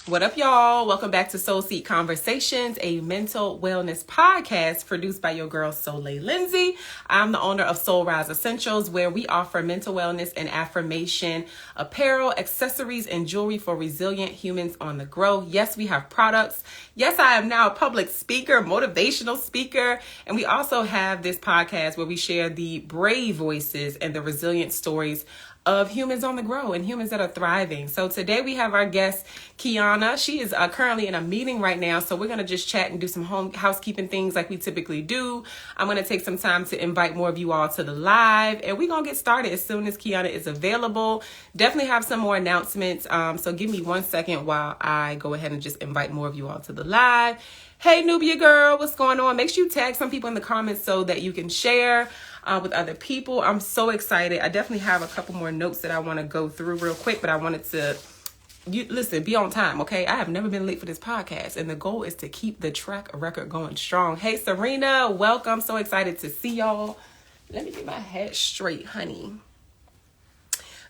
What up, y'all? Welcome back to Soul Seek Conversations, a mental wellness podcast produced by your girl, Soliel Lindsey. I'm the owner of Soul Rise Essentials, where we offer mental wellness and affirmation apparel, accessories, and jewelry for resilient humans on the grow. Yes, we have products. Yes, I am now a public speaker, motivational speaker. And we also have this podcast where we share the brave voices and the resilient stories of humans on the grow and humans that are thriving. So today we have our guest, Keonna. She is currently in a meeting right now, so we're going to just chat and do some housekeeping things like we typically do. I'm going to take some time to invite more of you all to the live, and we're going to get started as soon as Keonna is available. Definitely have some more announcements, so give me 1 second while I go ahead and just invite more of you all to the live. Hey, Nubia girl, what's going on? Make sure you tag some people in the comments so that you can share with other people. I'm so excited. I definitely have a couple more notes that I want to go through real quick, but I wanted to, listen, be on time, okay? I have never been late for this podcast, and the goal is to keep the track record going strong. Hey, Serena, welcome. So excited to see y'all. Let me get my head straight, honey.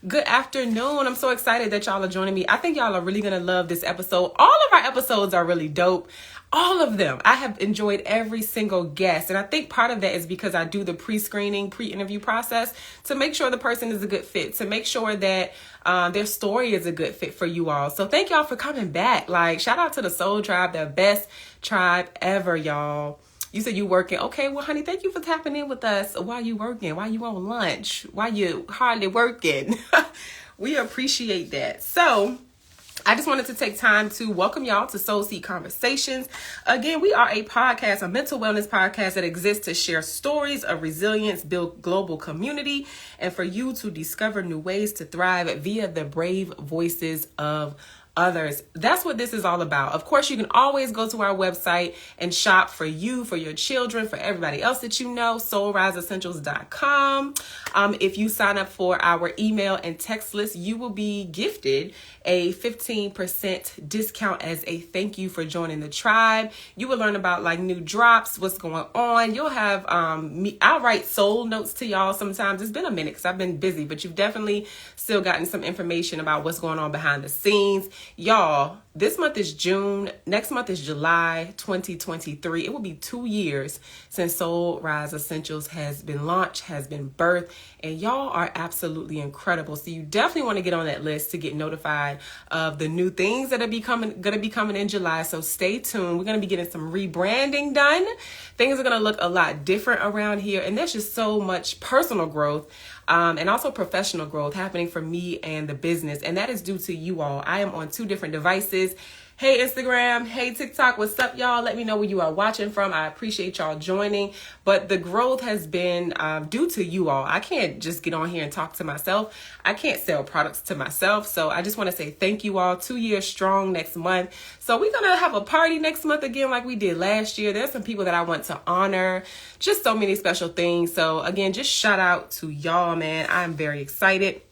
Good afternoon. I'm so excited that y'all are joining me. I think y'all are really going to love this episode. All of our episodes are really dope. All of them. I have enjoyed every single guest. And I think part of that is because I do the pre-screening, pre-interview process to make sure the person is a good fit, to make sure that their story is a good fit for you all. So thank y'all for coming back. Like, shout out to the Soul Tribe, the best tribe ever, y'all. You said you working. Okay, well, honey, thank you for tapping in with us while you working, while you on lunch, while you hardly working. We appreciate that. So I just wanted to take time to welcome y'all to Soul Seek Conversations. Again, we are a podcast, a mental wellness podcast that exists to share stories of resilience, build global community, and for you to discover new ways to thrive via the brave voices of others. That's what this is all about. Of course, you can always go to our website and shop for you, for your children, for everybody else that you know, soulriseessentials.com. If you sign up for our email and text list, you will be gifted a 15% discount as a thank you for joining the tribe. You will learn about like new drops, what's going on. You'll have I'll write soul notes to y'all sometimes. It's been a minute because I've been busy, but you've definitely still gotten some information about what's going on behind the scenes. Y'all, this month is June. Next month is July 2023. It will be 2 years since Soul Rise Essentials has been launched, has been birthed, and y'all are absolutely incredible. So you definitely want to get on that list to get notified of the new things that are going to be coming in July. So stay tuned. We're going to be getting some rebranding done. Things are going to look a lot different around here, and there's just so much personal growth and also professional growth happening for me and the business. And that is due to you all. I am on 2 different devices. Hey, Instagram. Hey, TikTok. What's up, y'all? Let me know where you are watching from. I appreciate y'all joining. But the growth has been due to you all. I can't just get on here and talk to myself. I can't sell products to myself. So I just want to say thank you all. 2 years strong next month. So we're going to have a party next month again like we did last year. There's some people that I want to honor. Just so many special things. So again, just shout out to y'all, man. I'm very excited.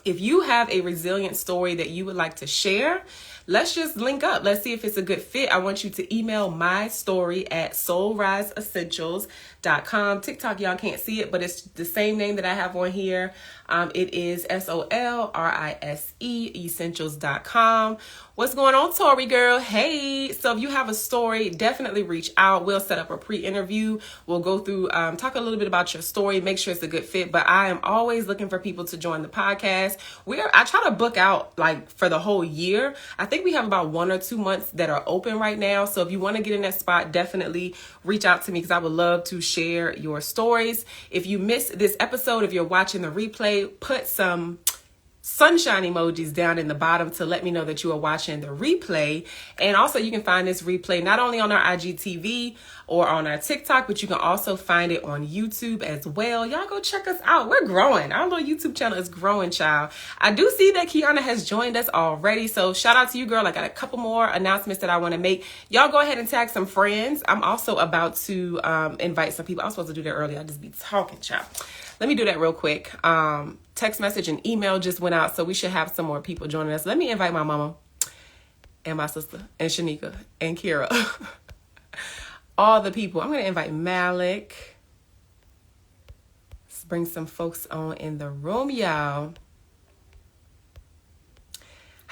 If you have a resilient story that you would like to share, let's just link up. Let's see if it's a good fit. I want you to email my story at soulriseessentials.com. TikTok, y'all can't see it, but it's the same name that I have on here. It is SOLRISE essentials.com. What's going on, Tori girl? Hey, so if you have a story, definitely reach out. We'll set up a pre-interview. We'll go through, talk a little bit about your story, make sure it's a good fit. But I am always looking for people to join the podcast. I try to book out like for the whole year. I think we have about 1 or 2 months that are open right now. So if you want to get in that spot, definitely reach out to me because I would love to share your stories. If you missed this episode, if you're watching the replay, put some sunshine emojis down in the bottom to let me know that you are watching the replay. And also you can find this replay not only on our IGTV or on our TikTok, but you can also find it on YouTube as well. Y'all go check us out. We're growing. Our little YouTube channel is growing, child. I do see that Keonna has joined us already. So shout out to you, girl. I got a couple more announcements that I want to make. Y'all go ahead and tag some friends. I'm also about to invite some people. I was supposed to do that earlier. I just be talking, child. Let me do that real quick. Text message and email just went out, so we should have some more people joining us. Let me invite my mama and my sister and Shanika and Kira. All the people. I'm going to invite Malik. Let's bring some folks on in the room, y'all.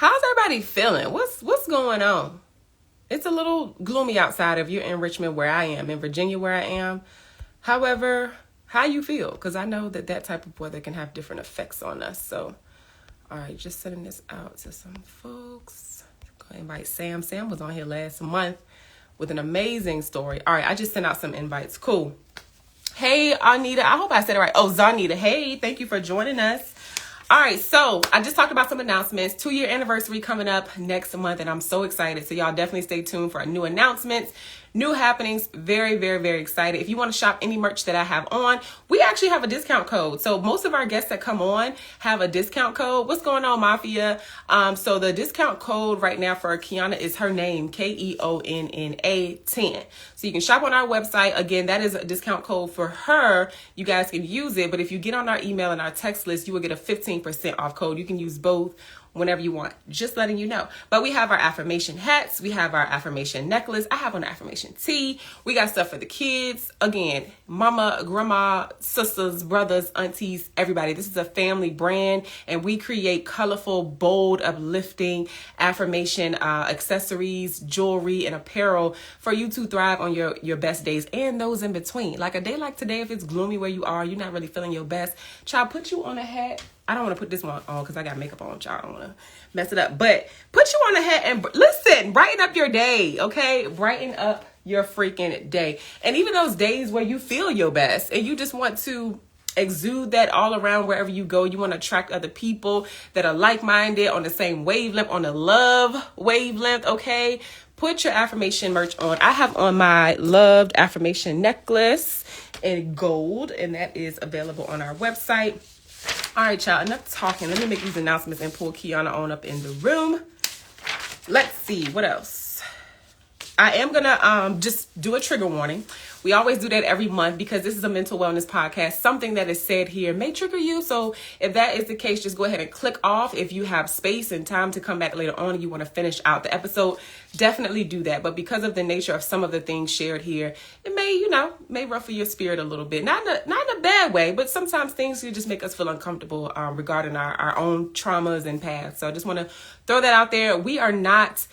How's everybody everybody feeling? What's going on? It's a little gloomy outside if you're in Richmond where I am, in Virginia where I am. However, how you feel? Because I know that type of weather can have different effects on us. So, all right, just sending this out to some folks. Go invite Sam. Sam was on here last month with an amazing story. All right, I just sent out some invites. Cool. Hey, Anita. I hope I said it right. Oh, Zanita. Hey, thank you for joining us. All right, so I just talked about some announcements. 2-year anniversary coming up next month, and I'm so excited. So y'all definitely stay tuned for new announcements, new happenings. Very, very, very excited. If you want to shop any merch that I have on, we actually have a discount code. So most of our guests that come on have a discount code. What's going on, Mafia? So the discount code right now for Keonna is her name, Keonna 10. So you can shop on our website. Again, that is a discount code for her. You guys can use it, but if you get on our email and our text list, you will get a 15% off code. You can use both whenever you want. Just letting you know. But we have our affirmation hats. We have our affirmation necklace. I have an affirmation tee. We got stuff for the kids. Again, mama, grandma, sisters, brothers, aunties, everybody. This is a family brand, and we create colorful, bold, uplifting affirmation accessories, jewelry, and apparel for you to thrive on your best days and those in between. Like a day like today, if it's gloomy where you are, you're not really feeling your best, child, put you on a hat. I don't want to put this one on because I got makeup on, child. I don't want to mess it up. But put you on the hat and listen, brighten up your day, okay? Brighten up your freaking day. And even those days where you feel your best and you just want to exude that all around wherever you go. You want to attract other people that are like-minded, on the same wavelength, on the love wavelength, okay? Put your affirmation merch on. I have on my loved affirmation necklace in gold, and that is available on our website. All right, y'all, enough talking. Let me make these announcements and pull Keonna on up in the room. Let's see, what else? I am going to just do a trigger warning. We always do that every month because this is a mental wellness podcast. Something that is said here may trigger you. So if that is the case, just go ahead and click off. If you have space and time to come back later on and you want to finish out the episode, definitely do that. But because of the nature of some of the things shared here, it may ruffle your spirit a little bit. Not in a bad way, but sometimes things can just make us feel uncomfortable regarding our own traumas and paths. So I just want to throw that out there. We are not...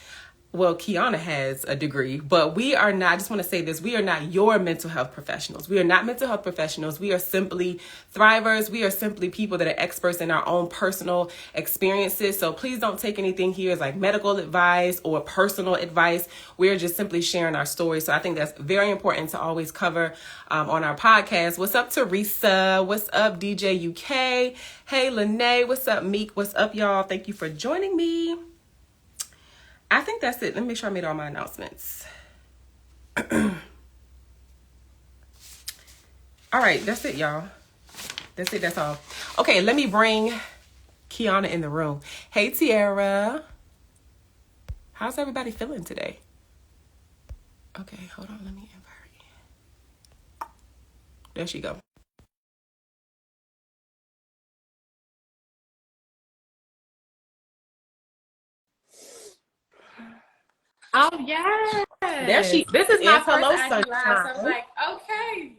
Well, Keonna has a degree, but we are not, I just want to say this, we are not your mental health professionals. We are not mental health professionals. We are simply thrivers. We are simply people that are experts in our own personal experiences. So please don't take anything here as like medical advice or personal advice. We're just simply sharing our stories. So I think that's very important to always cover on our podcast. What's up, Teresa? What's up, DJ UK? Hey, Lene. What's up, Meek? What's up, y'all? Thank you for joining me. I think that's it. Let me make sure I made all my announcements. All right, that's it, y'all. That's it. That's all. Okay, let me bring Keonna in the room. Hey, Tiara. How's everybody feeling today? Okay, hold on. Let me invite her in. There she go. Oh, yes. There she This is my first hello, IG Live, so sunshine. I'm like, okay.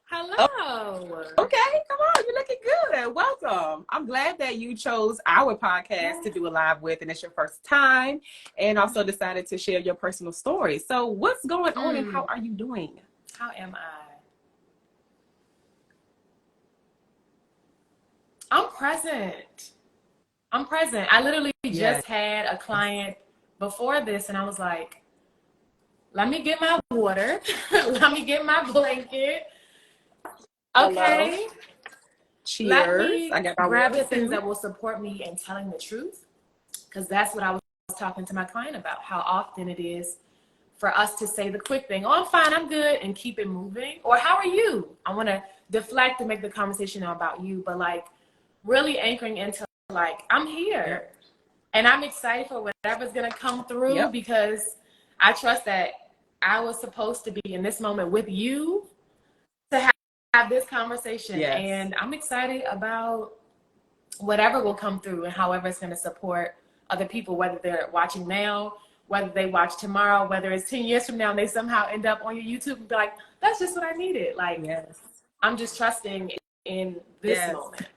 Hello. Okay, come on. You're looking good. Welcome. I'm glad that you chose our podcast to do a live with, and it's your first time, and also decided to share your personal story. So what's going on and how are you doing? How am I? I'm present. I literally just had a client before this, and I was like, let me get my water. Let me get my blanket. Okay. Hello. Cheers. Let me I got my grab water the things too. that will support me in telling the truth, because that's what I was talking to my client about, how often it is for us to say the quick thing, oh, I'm fine, I'm good, and keep it moving. Or how are you? I want to deflect and make the conversation about you, but like really anchoring into like, I'm here and I'm excited for whatever's going to come through, because I trust that I was supposed to be in this moment with you to have this conversation. And I'm excited about whatever will come through and however it's going to support other people, whether they're watching now, whether they watch tomorrow, whether it's 10 years from now and they somehow end up on your YouTube and be like, that's just what I needed. Like, I'm just trusting in this moment.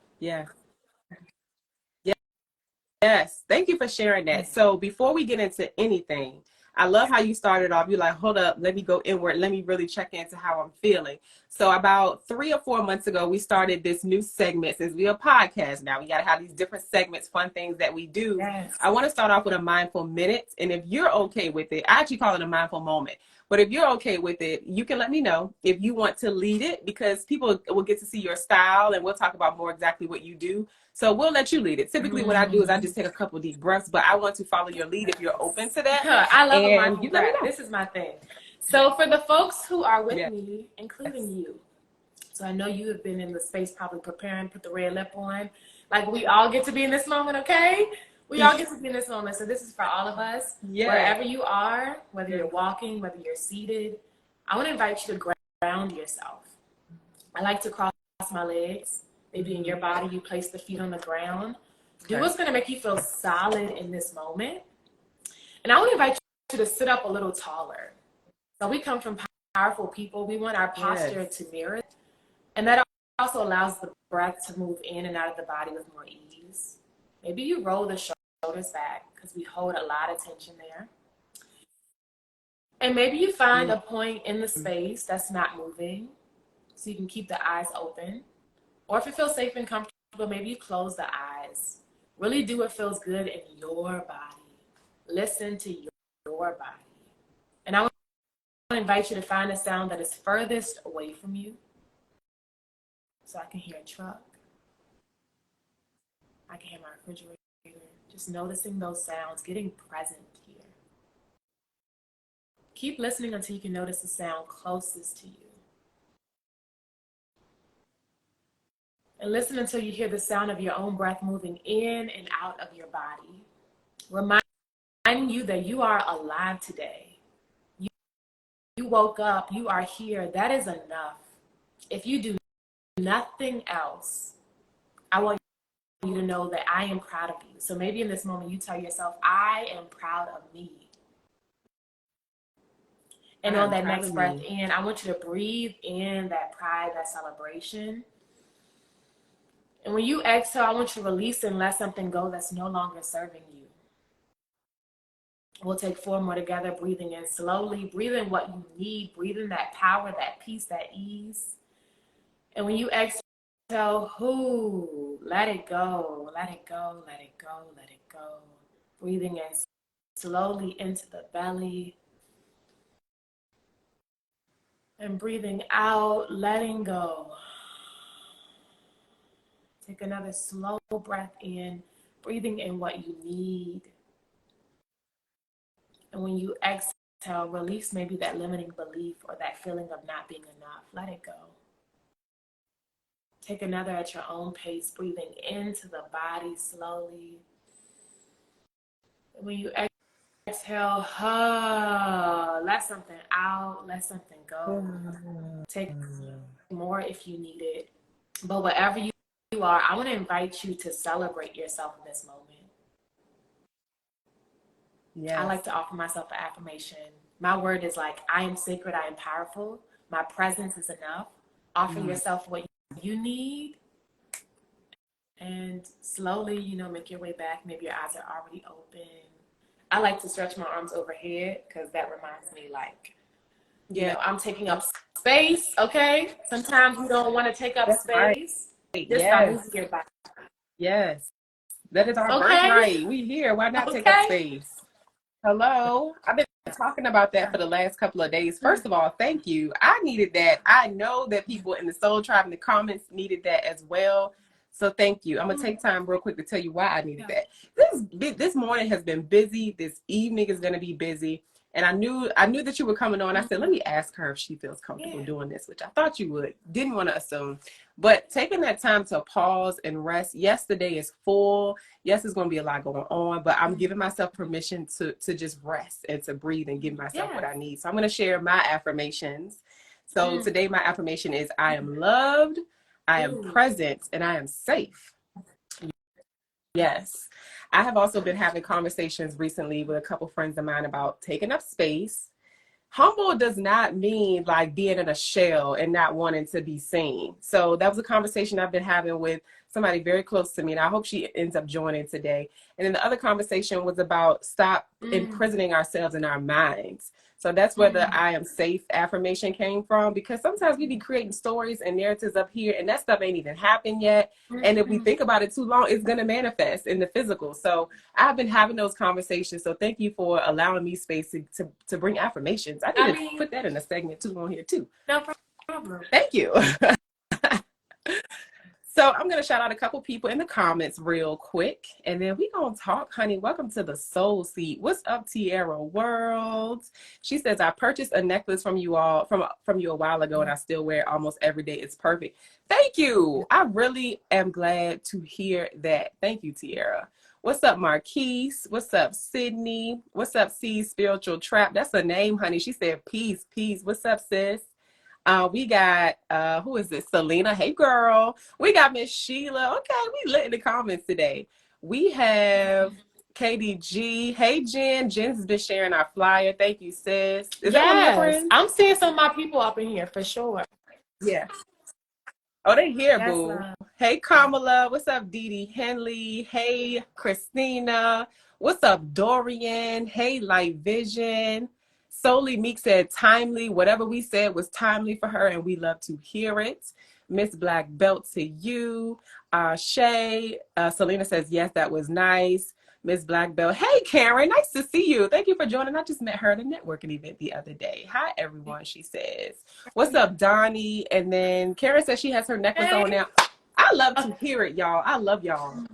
Yes, thank you for sharing that. So before we get into anything, I love how you started off. You're like, hold up, let me go inward. Let me really check into how I'm feeling. So about 3 or 4 months ago, we started this new segment. Since we're a podcast now, we got to have these different segments, fun things that we do. Yes. I want to start off with a mindful minute. And if you're okay with it, I actually call it a mindful moment. But if you're okay with it, you can let me know if you want to lead it, because people will get to see your style and we'll talk about more exactly what you do. So we'll let you lead it. Typically what I do is I just take a couple deep breaths, but I want to follow your lead if you're open to that. I love And a mindful you let me breath. know. This is my thing. So for the folks who are with Yes. me, including you, so I know you have been in the space probably preparing, put the red lip on. Like, we all get to be in this moment, okay? We all get to be in this moment. So this is for all of us. Yes. Wherever you are, whether Yes. you're walking, whether you're seated, I want to invite you to ground yourself. I like to cross my legs. Maybe in your body, you place the feet on the ground. Do what's going to make you feel solid in this moment. And I want to invite you to sit up a little taller. So we come from powerful people. We want our posture to mirror it. And that also allows the breath to move in and out of the body with more ease. Maybe you roll the shoulders back because we hold a lot of tension there. And maybe you find a point in the space that's not moving, so you can keep the eyes open. Or if it feels safe and comfortable, maybe you close the eyes. Really do what feels good in your body. Listen to your body. And I want to invite you to find a sound that is furthest away from you. So I can hear a truck. I can hear my refrigerator. Just noticing those sounds, getting present here. Keep listening until you can notice the sound closest to you. And listen until you hear the sound of your own breath moving in and out of your body. Reminding you that you are alive today. You woke up, you are here. That is enough. If you do nothing else, I want you to know that I am proud of you. So maybe in this moment you tell yourself, I am proud of me. And on that next breath in, I want you to breathe in that pride, that celebration. And when you exhale, I want you to release and let something go that's no longer serving you. We'll take 4 more together, breathing in slowly, breathe in what you need, breathe in that power, that peace, that ease. And when you exhale, let it go, let it go, let it go, let it go. Breathing in slowly into the belly. And breathing out, letting go. Take another slow breath in, breathing in what you need. And when you exhale, release maybe that limiting belief or that feeling of not being enough. Let it go. Take another at your own pace, breathing into the body slowly. And when you exhale, let something out, let something go. Take more if you need it. But wherever you are, I want to invite you to celebrate yourself in this moment. Yes. I like to offer myself an affirmation. My word is like, I am sacred, I am powerful. My presence is enough. Offer yourself what you need. And slowly, make your way back. Maybe your eyes are already open. I like to stretch my arms overhead because that reminds me I'm taking up space, okay? Sometimes we don't want to take up space. Right. Just by moving your body. Yes. That is our birthright. We here. Why not take up space? Hello. I've been talking about that for the last couple of days. First of all, thank you. I needed that. I know that people in the Soul Tribe in the comments needed that as well. So thank you. I'm going to take time real quick to tell you why I needed that. This morning has been busy. This evening is going to be busy. And I knew that you were coming on. I said, let me ask her if she feels comfortable doing this, which I thought you would. Didn't want to assume. But taking that time to pause and rest. Yes, the day is full. Yes, there's going to be a lot going on. But I'm giving myself permission to just rest and to breathe and give myself what I need. So I'm going to share my affirmations. So today my affirmation is, I am loved, I am present, and I am safe. Yes. I have also been having conversations recently with a couple friends of mine about taking up space. Humble does not mean like being in a shell and not wanting to be seen. So that was a conversation I've been having with somebody very close to me, and I hope she ends up joining today. And then the other conversation was about stop imprisoning ourselves in our minds. So that's where the I am safe affirmation came from, because sometimes we be creating stories and narratives up here, and that stuff ain't even happened yet. And if we think about it too long, it's going to manifest in the physical. So I've been having those conversations. So thank you for allowing me space to bring affirmations. I need to put that in a segment too on here too. No problem. Thank you. So I'm going to shout out a couple people in the comments real quick, and then we going to talk, honey. Welcome to the Soul Seat. What's up, Tierra World? She says, I purchased a necklace from you all, from you a while ago, and I still wear it almost every day. It's perfect. Thank you. I really am glad to hear that. Thank you, Tierra. What's up, Marquise? What's up, Sydney? What's up, C Spiritual Trap? That's a name, honey. She said, peace, peace. What's up, sis? We got, who is this? Selena. Hey, girl. We got Miss Sheila. Okay, we lit in the comments today. We have KDG. Hey, Jen. Jen's been sharing our flyer. Thank you, sis. Is that one of your friends? I'm seeing some of my people up in here for sure. Yeah. Oh, they here, boo. Hey, Kamala. What's up, Dee Dee Henley? Hey, Christina. What's up, Dorian? Hey, Light Vision. Solely Meek said timely. Whatever we said was timely for her, and we love to hear it. Miss Black Belt to you. Shay. Selena says, yes, that was nice. Miss Black Belt. Hey, Karen. Nice to see you. Thank you for joining. I just met her at a networking event the other day. Hi, everyone, she says. What's up, Donnie? And then Karen says she has her necklace on now. I love to hear it, y'all. I love y'all.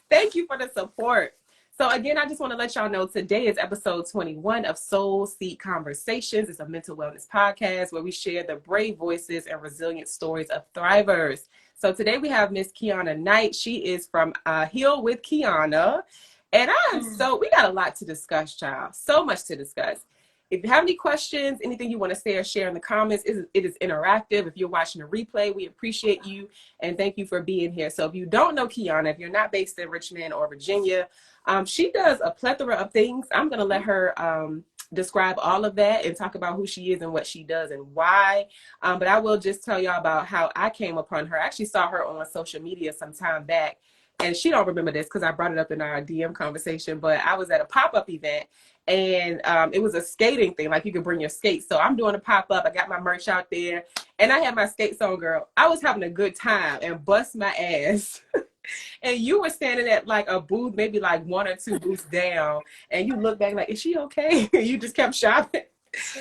Thank you for the support. So again, I just want to let y'all know today is episode 21 of Soul Seat Conversations. It's a mental wellness podcast where we share the brave voices and resilient stories of thrivers. So today we have Miss Keonna Knight. She is from Heal with Keonna. And we got a lot to discuss, child. So much to discuss. If you have any questions, anything you want to say or share in the comments, it is interactive. If you're watching a replay, we appreciate you and thank you for being here. So if you don't know Keonna, if you're not based in Richmond or Virginia, she does a plethora of things. I'm going to let her describe all of that and talk about who she is and what she does and why. But I will just tell y'all about how I came upon her. I actually saw her on social media some time back, and she don't remember this because I brought it up in our DM conversation, but I was at a pop-up event, and it was a skating thing, like you could bring your skates. So I'm doing a pop-up. I got my merch out there, and I had my skates on, girl. I was having a good time and bust my ass. And you were standing at like a booth, maybe like 1 or 2 booths down, and you look back like, is she okay? You just kept shopping.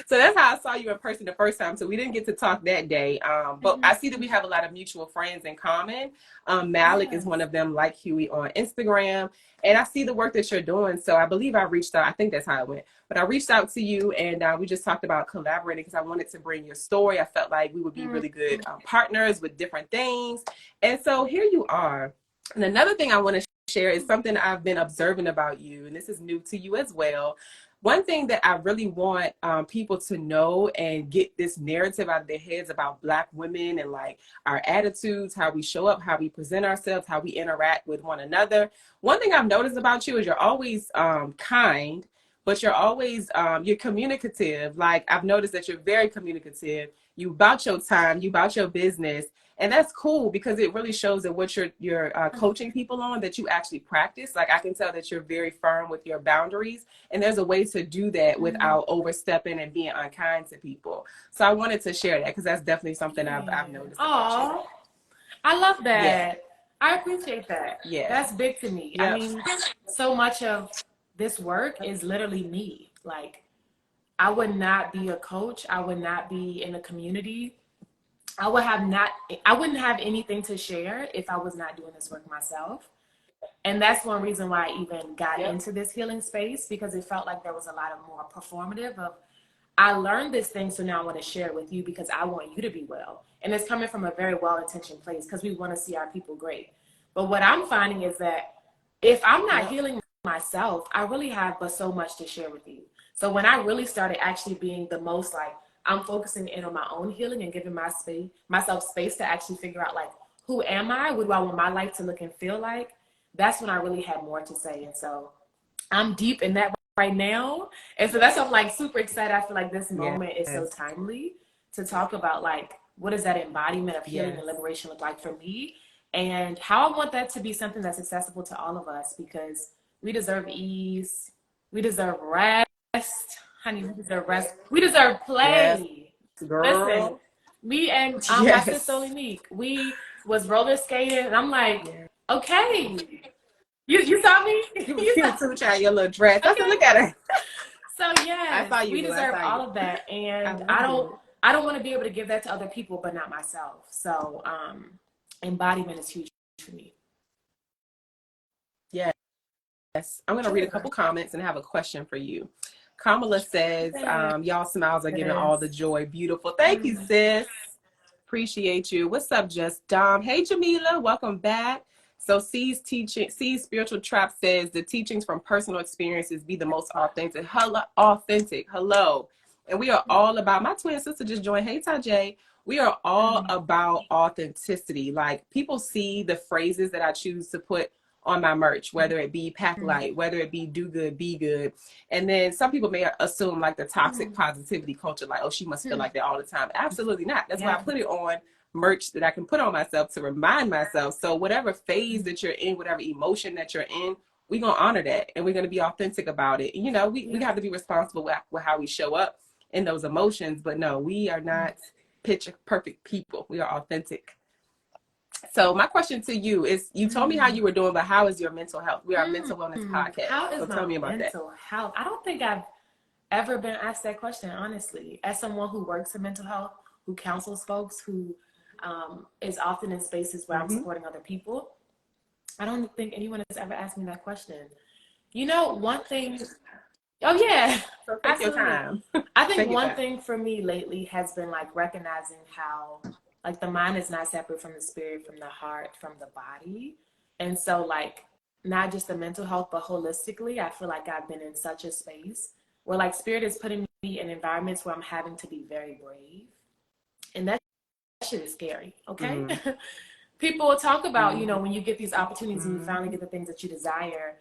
So that's how I saw you in person the first time. So we didn't get to talk that day. But I see that we have a lot of mutual friends in common. Malik is one of them, like Huey on Instagram. And I see the work that you're doing. So I believe I reached out. I think that's how it went. But I reached out to you, and we just talked about collaborating because I wanted to bring your story. I felt like we would be really good partners with different things. And so here you are. And another thing I want to share is something I've been observing about you, and this is new to you as well. One thing that I really want people to know and get this narrative out of their heads about Black women and like our attitudes, how we show up, how we present ourselves, how we interact with one another. One thing I've noticed about you is you're always kind, but you're always, you're communicative. Like I've noticed that you're very communicative. You about your time, you about your business. And that's cool because it really shows that what you're coaching people on, that you actually practice. Like I can tell that you're very firm with your boundaries, and there's a way to do that without overstepping and being unkind to people. So I wanted to share that because that's definitely something I've noticed. Oh, I love that. Yeah. I appreciate that. Yeah, that's big to me. Yep. I mean, so much of this work is literally me. Like I would not be a coach. I would not be in a community. I wouldn't have anything to share if I was not doing this work myself. And that's one reason why I even got into this healing space, because it felt like there was a lot of more performative of, I learned this thing, so now I want to share it with you because I want you to be well. And it's coming from a very well-intentioned place because we want to see our people great. But what I'm finding is that if I'm not healing myself, I really have but so much to share with you. So when I really started actually being the most like, I'm focusing in on my own healing and giving myself space to actually figure out like, who am I? What do I want my life to look and feel like? That's when I really had more to say. And so I'm deep in that right now. And so that's why I'm like super excited. I feel like this moment is so timely to talk about like, what does that embodiment of healing and liberation look like for me? and how I want that to be something that's accessible to all of us, because we deserve ease. We deserve rest. Honey, we deserve rest. We deserve play. Yes, girl. Listen, me and my sister Soliel, we was roller skating, and I'm like, okay. You saw me? You too, child, your little dress. Okay. I said, look at her. So yes, we deserve all of that, and I don't want to be able to give that to other people, but not myself. So embodiment is huge for me. Yes. I'm going to read a couple comments and have a question for you. Kamala says, y'all smiles are giving all the joy. Beautiful. Thank you, sis. Appreciate you. What's up, Just Dom? Hey, Jamila. Welcome back. So C's Spiritual Trap says the teachings from personal experiences be the most authentic. Hello. And we are all about, my twin sister just joined. Hey, Tajay. We are all about authenticity. Like, people see the phrases that I choose to put on my merch, whether it be pack light, whether it be do good, be good. And then some people may assume like the toxic positivity culture, like, oh, she must feel like that all the time. Absolutely not. That's why I put it on merch that I can put on myself to remind myself. So whatever phase that you're in, whatever emotion that you're in, we're going to honor that, and we're going to be authentic about it. You know, we have to be responsible with how we show up in those emotions, but no, we are not picture perfect people. We are authentic. So my question to you is, you told me how you were doing, but how is your mental health? We are a mental wellness podcast. How is so tell me about mental health? I don't think I've ever been asked that question, honestly. As someone who works in mental health, who counsels folks, who is often in spaces where I'm supporting other people, I don't think anyone has ever asked me that question. You know, one thing, so take your time. I think one thing for me lately has been like recognizing how like the mind is not separate from the spirit, from the heart, from the body. And so like not just the mental health, but holistically, I feel like I've been in such a space where like spirit is putting me in environments where I'm having to be very brave. And that shit is scary, okay? People will talk about, you know, when you get these opportunities and you finally get the things that you desire,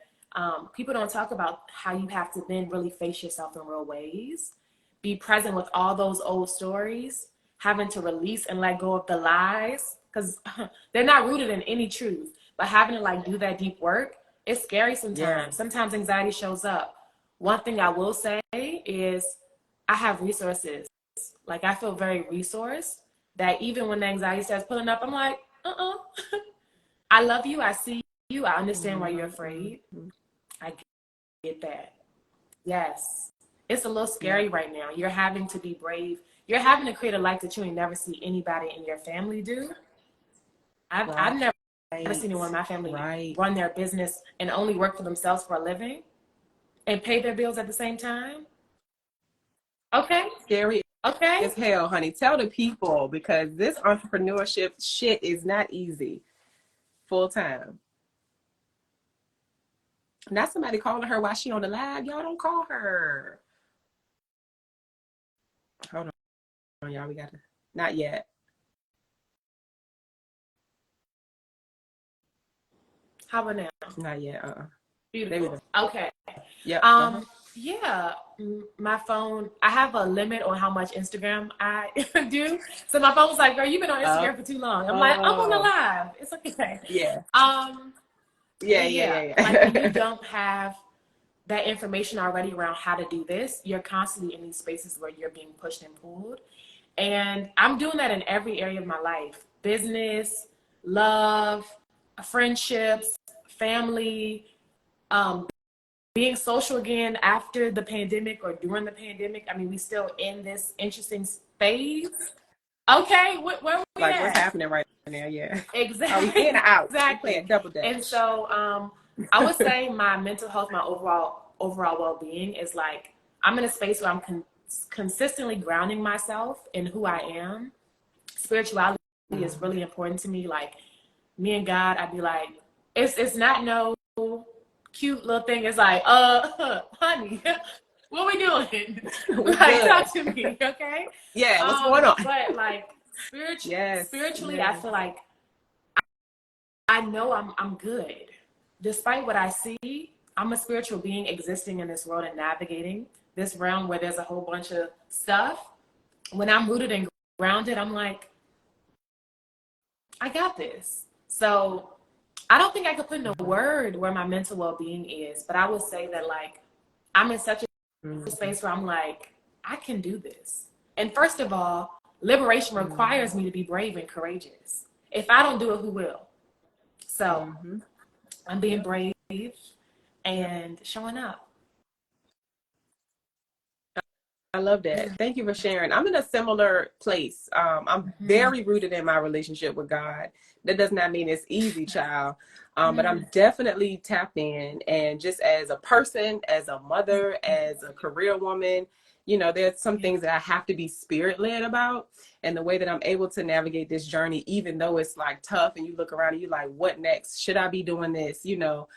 people don't talk about how you have to then really face yourself in real ways, be present with all those old stories, having to release and let go of the lies, because they're not rooted in any truth, but having to like do that deep work, it's scary sometimes. Sometimes anxiety shows up. One thing I will say is I have resources. Like I feel very resourced, that even when the anxiety starts pulling up, I'm like, I love you. I see you. I understand why you're afraid. I get that. Yes. It's a little scary right now. You're having to be brave. You're having to create a life that you ain't never see anybody in your family do. I've never seen anyone in my family run their business and only work for themselves for a living and pay their bills at the same time. Okay. Scary as hell, honey. Tell the people, because this entrepreneurship shit is not easy. Full time. Not somebody calling her while she on the live. Y'all don't call her. Hold on, y'all. We gotta. Not yet. How about now? Not yet. Beautiful. Okay. Yeah. Yeah, my phone, I have a limit on how much Instagram I do. So my phone's like, girl, you've been on Instagram for too long. I'm like, I'm on the live. It's okay. Yeah. Like when you don't have that information already around how to do this, you're constantly in these spaces where you're being pushed and pulled. And I'm doing that in every area of my life. Business, love, friendships, family, being social again after the pandemic or during the pandemic. I mean, we still in this interesting phase. Okay, where are we like at? What's happening right now? Yeah, exactly. Are we in or out? Exactly. Double dash. And so, I would say my mental health, my overall well-being is like I'm in a space where I'm consistently grounding myself in who I am. Spirituality is really important to me. Like me and God, I'd be like, it's not no cute little thing. It's like, honey, what we doing? Like, talk to me, okay? Yeah, what's going on? But like spiritually, I feel like I know I'm good. Despite what I see, I'm a spiritual being existing in this world and navigating this realm where there's a whole bunch of stuff. When I'm rooted and grounded, I'm like, I got this. So I don't think I could put in a word where my mental well-being is, but I would say that like I'm in such a space where I'm like, I can do this. And first of all, liberation requires me to be brave and courageous. If I don't do it, who will? So I'm being brave and showing up. I love that. Thank you for sharing. I'm in a similar place. I'm very rooted in my relationship with God. That does not mean it's easy, child. But I'm definitely tapped in. And just as a person, as a mother, as a career woman, you know, there's some things that I have to be spirit led about. And the way that I'm able to navigate this journey, even though it's like tough and you look around and you're like, what next? Should I be doing this? You know,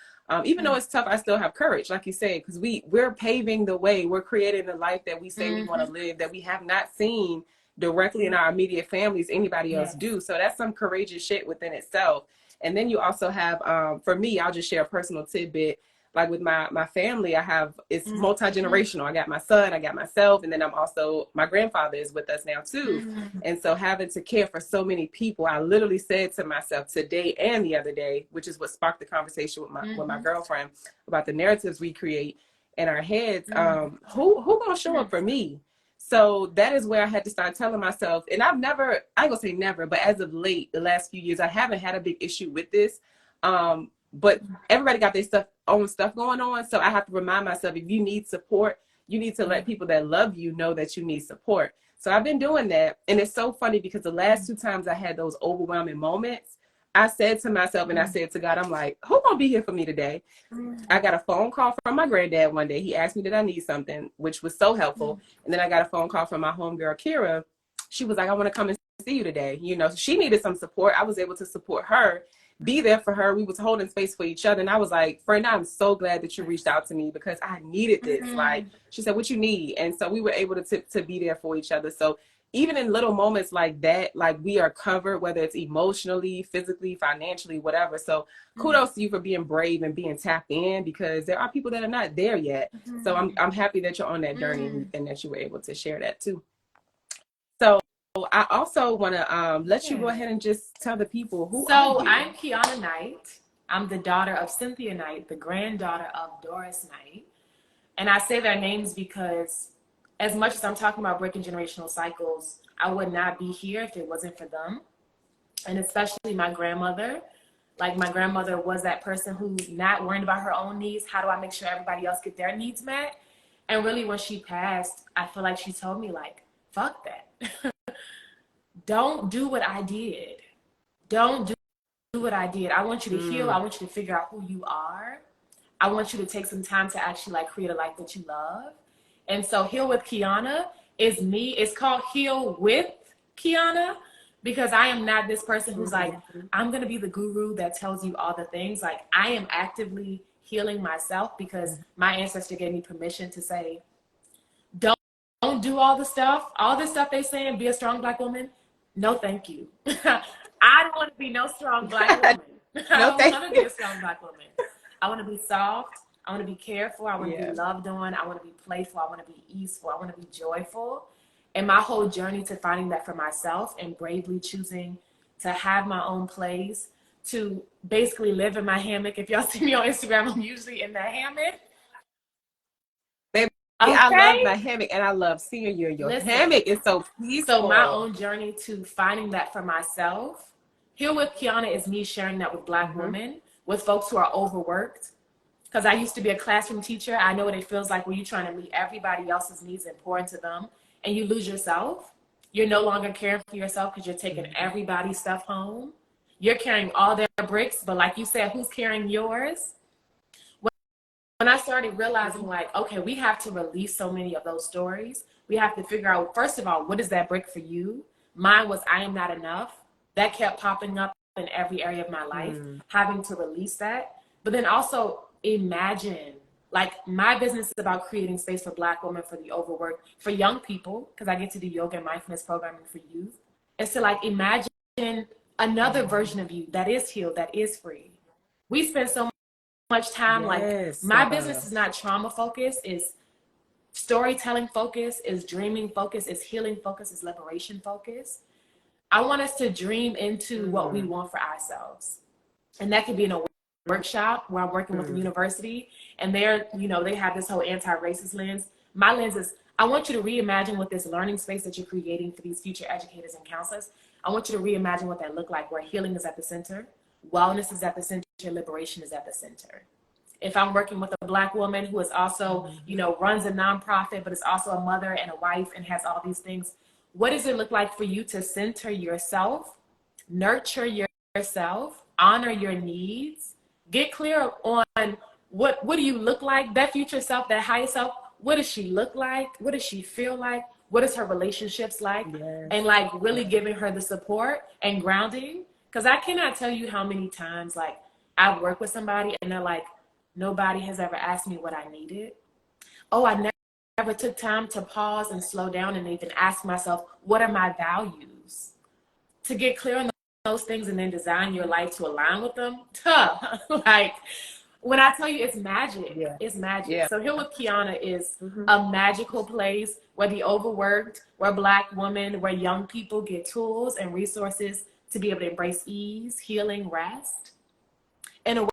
even though it's tough, I still have courage, like you said, because we're paving the way. We're creating the life that we say we want to live, that we have not seen directly in our immediate families anybody else do. So that's some courageous shit within itself. And then you also have, for me, I'll just share a personal tidbit. Like with my family, I have, it's multi-generational. I got my son, I got myself, and then I'm also, my grandfather is with us now too. And so having to care for so many people, I literally said to myself today and the other day, which is what sparked the conversation with my girlfriend about the narratives we create in our heads. Who gonna show up for me? So that is where I had to start telling myself, and I've never, I ain't gonna say never, but as of late, the last few years, I haven't had a big issue with this. But everybody got their own stuff going on. So I have to remind myself, if you need support, you need to let people that love you know that you need support. So I've been doing that. And it's so funny because the last 2 times I had those overwhelming moments, I said to myself and I said to God, I'm like, who gonna be here for me today? I got a phone call from my granddad one day. He asked me, did I need something, which was so helpful. And then I got a phone call from my homegirl, Kira. She was like, I want to come and see you today. You know, she needed some support. I was able to support her, be there for her. We was holding space for each other. And I was like, friend, I'm so glad that you reached out to me because I needed this. Like, she said, what you need? And so we were able to be there for each other. So even in little moments like that, like we are covered, whether it's emotionally, physically, financially, whatever. So kudos to you for being brave and being tapped in, because there are people that are not there yet. So I'm happy that you're on that journey and that you were able to share that too. So I also want to let you go ahead and just tell the people who are you. I'm Keonna Knight. I'm the daughter of Cynthia Knight, the granddaughter of Doris Knight. And I say their names because as much as I'm talking about breaking generational cycles, I would not be here if it wasn't for them. And especially my grandmother. Like my grandmother was that person who's not worried about her own needs. How do I make sure everybody else get their needs met? And really when she passed, I feel like she told me like, fuck that. Don't do what I did. Don't do what I did. I want you to heal. I want you to figure out who you are. I want you to take some time to actually like create a life that you love. And so Heal with Keonna is me. It's called Heal with Keonna because I am not this person who's like, I'm going to be the guru that tells you all the things. Like I am actively healing myself because my ancestor gave me permission to say, don't do all the stuff, all this stuff they saying, be a strong Black woman. No, thank you. I don't want to be no strong Black woman. I don't want to be a strong Black woman. I want to be soft. I want to be careful. I want to be loved on. I want to be playful. I want to be easeful. I want to be joyful. And my whole journey to finding that for myself and bravely choosing to have my own place, to basically live in my hammock. If y'all see me on Instagram, I'm usually in that hammock. Baby, I love my hammock and I love seeing you in your hammock. It's so peaceful. So my own journey to finding that for myself. Heal with Keonna is me sharing that with Black women, with folks who are overworked. Because I used to be a classroom teacher. I know what it feels like when you're trying to meet everybody else's needs and pour into them and you lose yourself. You're no longer caring for yourself because you're taking everybody's stuff home. You're carrying all their bricks, but like you said, who's carrying yours? When I started realizing like, okay, we have to release so many of those stories. We have to figure out, first of all, what is that brick for you? Mine was, I am not enough. That kept popping up in every area of my life, having to release that. But then also imagine, like my business is about creating space for Black women, for the overworked, for young people, because I get to do yoga and mindfulness programming for youth. And so like imagine another version of you that is healed, that is free. We spend so much time like my business is not trauma focused, is storytelling focused, is dreaming focused, is healing focused, is liberation focused. I want us to dream into what we want for ourselves. And that could be in a workshop where I'm working with a university, and they're, they have this whole anti-racist lens. My lens is, I want you to reimagine what this learning space that you're creating for these future educators and counselors. I want you to reimagine what that look like, where healing is at the center, wellness is at the center, liberation is at the center. If I'm working with a Black woman who is also, runs a nonprofit, but is also a mother and a wife and has all these things, what does it look like for you to center yourself, nurture yourself, honor your needs, get clear on what do you look like, that future self, that higher self, what does she look like? What does she feel like? What is her relationships like? Yes. And like really giving her the support and grounding. Because I cannot tell you how many times like I've worked with somebody and they're like, nobody has ever asked me what I needed. Oh, I never took time to pause and slow down and even ask myself, what are my values? To get clear on those things and then design your life to align with them. Like, when I tell you it's magic, it's magic. Yeah. So Here with Keonna is a magical place where the overworked, where Black women, where young people get tools and resources to be able to embrace ease, healing, rest in a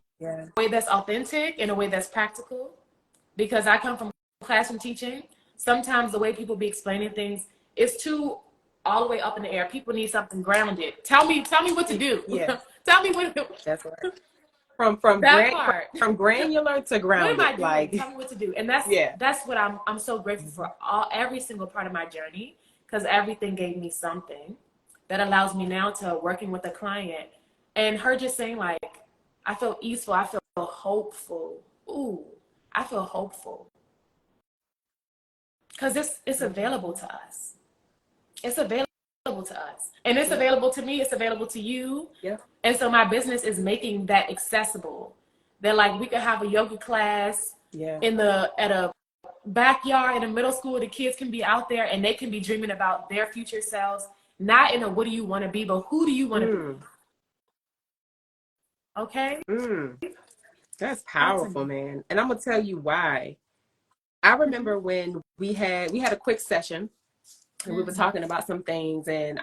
way that's authentic, in a way that's practical. Because I come from classroom teaching, sometimes the way people be explaining things is too all the way up in the air. People need something grounded. Tell me what to do. Yeah. Tell me what to do. That's right. From granular to grounded. What am I doing? Like, tell me what to do. And that's what I'm so grateful for every single part of my journey, because everything gave me something that allows me now to working with a client and her just saying like, I feel easeful, I feel hopeful. Ooh, I feel hopeful. Because it's available to us. It's available to us. And it's available to me, it's available to you. Yeah. And so my business is making that accessible. That like we could have a yoga class at a backyard in a middle school. The kids can be out there and they can be dreaming about their future selves, not in a what do you want to be, but who do you want to be? Okay? That's powerful, man. And I'm gonna tell you why. I remember when we had a quick session and we were talking about some things and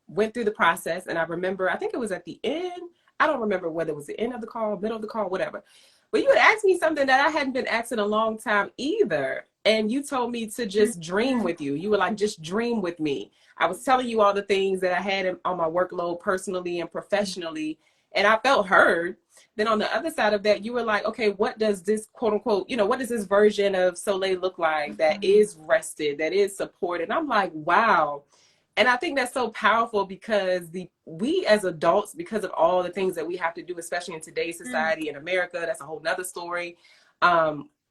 went through the process. And I remember, I think it was at the end. I don't remember whether it was the end of the call, middle of the call, whatever. But you had asked me something that I hadn't been asked in a long time either. And you told me to just dream with you. You were like, just dream with me. I was telling you all the things that I had on my workload personally and professionally. And I felt heard. Then on the other side of that, you were like, okay, what does this quote unquote, what does this version of Soliel look like that is rested, that is supported? And I'm like, wow. And I think that's so powerful because we as adults, because of all the things that we have to do, especially in today's society in America, that's a whole nother story.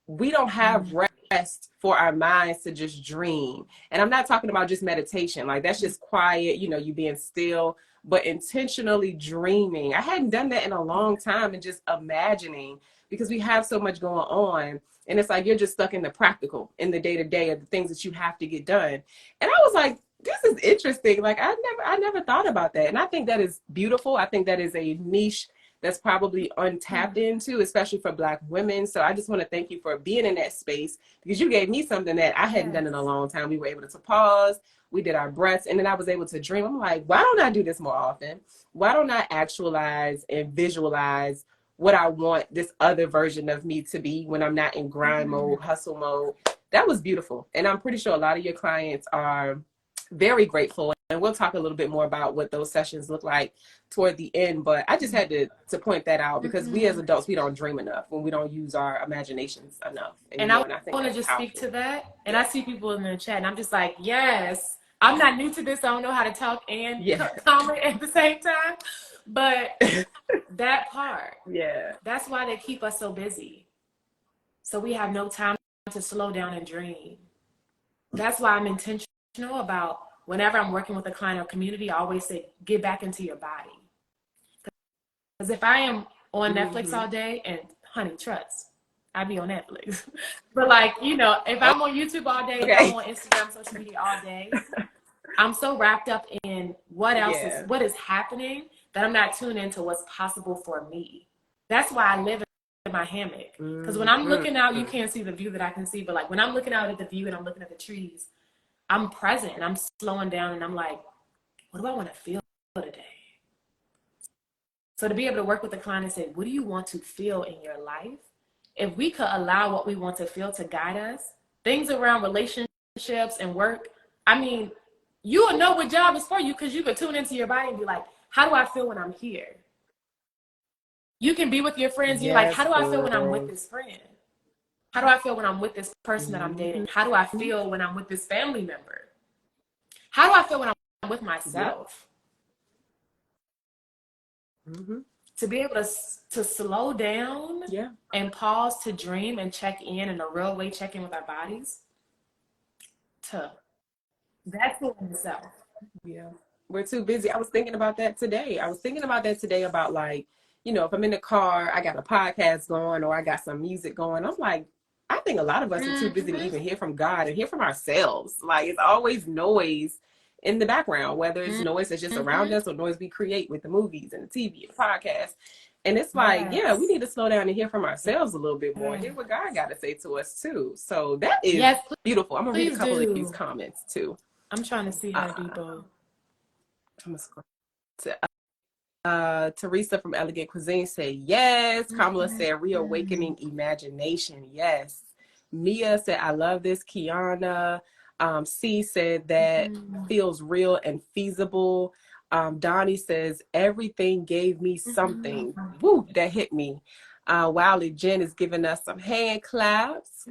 We don't have rest for our minds to just dream. And I'm not talking about just meditation. Like that's just quiet, you being still, but intentionally dreaming. I hadn't done that in a long time and just imagining because we have so much going on. And it's like, you're just stuck in the practical, in the day-to-day of the things that you have to get done. And I was like, this is interesting. Like I never thought about that. And I think that is beautiful. I think that is a niche that's probably untapped into, especially for Black women. So I just want to thank you for being in that space because you gave me something that I hadn't done in a long time. We were able to pause, we did our breaths, and then I was able to dream. I'm like, why don't I do this more often? Why don't I actualize and visualize what I want this other version of me to be when I'm not in grind mode, hustle mode? That was beautiful. And I'm pretty sure a lot of your clients are very grateful. And we'll talk a little bit more about what those sessions look like toward the end. But I just had to point that out because we as adults, we don't dream enough when we don't use our imaginations enough. And I want to just speak to that. And I see people in the chat and I'm just like, yes, I'm not new to this. I don't know how to talk and comment at the same time. But that part, that's why they keep us so busy. So we have no time to slow down and dream. That's why I'm intentional about whenever I'm working with a client or community, I always say, get back into your body. Because if I am on Netflix all day, and honey, trust, I'd be on Netflix. But like, if I'm on YouTube all day, if I'm on Instagram, social media all day, I'm so wrapped up in what is happening that I'm not tuned into what's possible for me. That's why I live in my hammock. Because when I'm looking out, you can't see the view that I can see. But like when I'm looking out at the view and I'm looking at the trees, I'm present and I'm slowing down and I'm like, what do I want to feel today? So to be able to work with the client and say, what do you want to feel in your life? If we could allow what we want to feel to guide us, things around relationships and work, I mean, you will know what job is for you because you could tune into your body and be like, how do I feel when I'm here? You can be with your friends and you're like, how do I feel when I'm with this friend? How do I feel when I'm with this person that I'm dating? How do I feel when I'm with this family member? How do I feel when I'm with myself? To be able to slow down and pause to dream and check in a real way, check in with our bodies, that's in itself. Yeah. We're too busy. I was thinking about that today. About like, you know, if I'm in the car, I got a podcast going or I got some music going. I'm like, I think a lot of us are too busy to even hear from God and hear from ourselves. Like it's always noise in the background, whether it's noise that's just around us or noise we create with the movies and the TV and the podcast. And it's like, yeah, we need to slow down and hear from ourselves a little bit more. Hear what God got to say to us too. So that is beautiful. I'm going to read a couple of these comments too. I'm trying to see how to do both. I'm going to scroll to Teresa from Elegant Cuisine said yes. Kamala said reawakening imagination. Yes. Mia said, I love this. Keonna. C said that feels real and feasible. Donnie says, everything gave me something. Woo, that hit me. Wiley Jen is giving us some hand claps.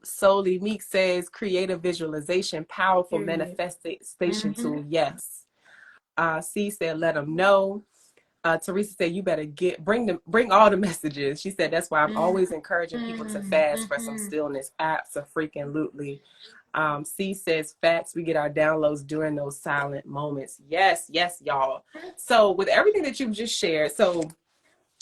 Solely Meek says, creative visualization, powerful manifestation tool. Yes. C said, let them know. Teresa said, you better bring all the messages. She said, that's why I'm always encouraging people to fast for some stillness. Abso-freaking-lutely. C says, facts, we get our downloads during those silent moments. Yes, y'all. So with everything that you've just shared, so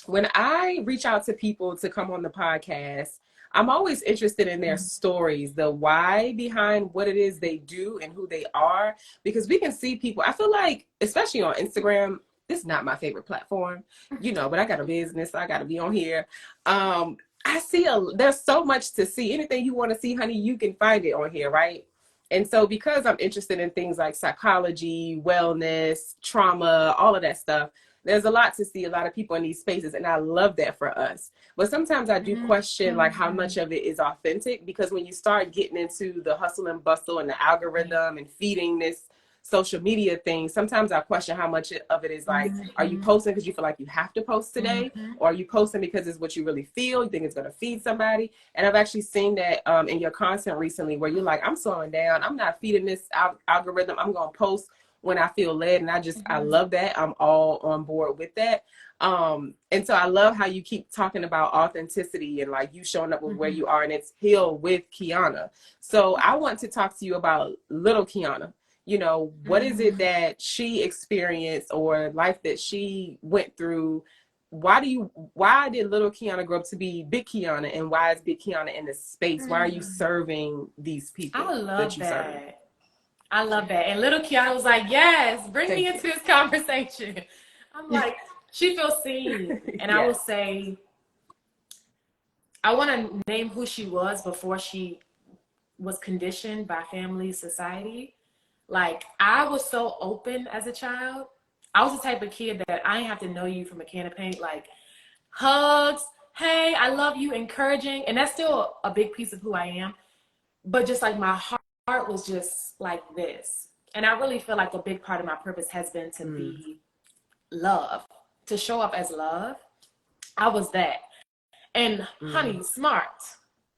when I reach out to people to come on the podcast, I'm always interested in their stories, the why behind what it is they do and who they are, because we can see people. I feel like, especially on Instagram, this is not my favorite platform, you know, but I got a business, so I got to be on here. I see there's so much to see. Anything you want to see, honey, you can find it on here, right? And so because I'm interested in things like psychology, wellness, trauma, all of that stuff, there's a lot to see, a lot of people in these spaces, and I love that for us. But sometimes I do question like how much of it is authentic, because when you start getting into the hustle and bustle and the algorithm and feeding this social media thing, sometimes I question how much of it is like, are you posting because you feel like you have to post today? Or are you posting because it's what you really feel, you think it's going to feed somebody? And I've actually seen that in your content recently, where you're like, I'm slowing down, I'm not feeding this algorithm, I'm going to post when I feel led. And I love that. I'm all on board with that. And so I love how you keep talking about authenticity and like you showing up with where you are, and it's Heal with Keonna. So I want to talk to you about little Keonna. You know, what is it that she experienced or life that she went through? Why did little Keonna grow up to be big Keonna, and why is big Keonna in this space? Why are you serving these people? I love that. I love that. And little Keonna was like, yes, bring me into this conversation. I'm like, she feels seen. And I will say, I want to name who she was before she was conditioned by family, society. Like, I was so open as a child. I was the type of kid that I didn't have to know you from a can of paint. Like, hugs, hey, I love you, encouraging. And that's still a big piece of who I am. But just like my heart was just like this. And I really feel like a big part of my purpose has been to be love, to show up as love. I was that. And honey, smart.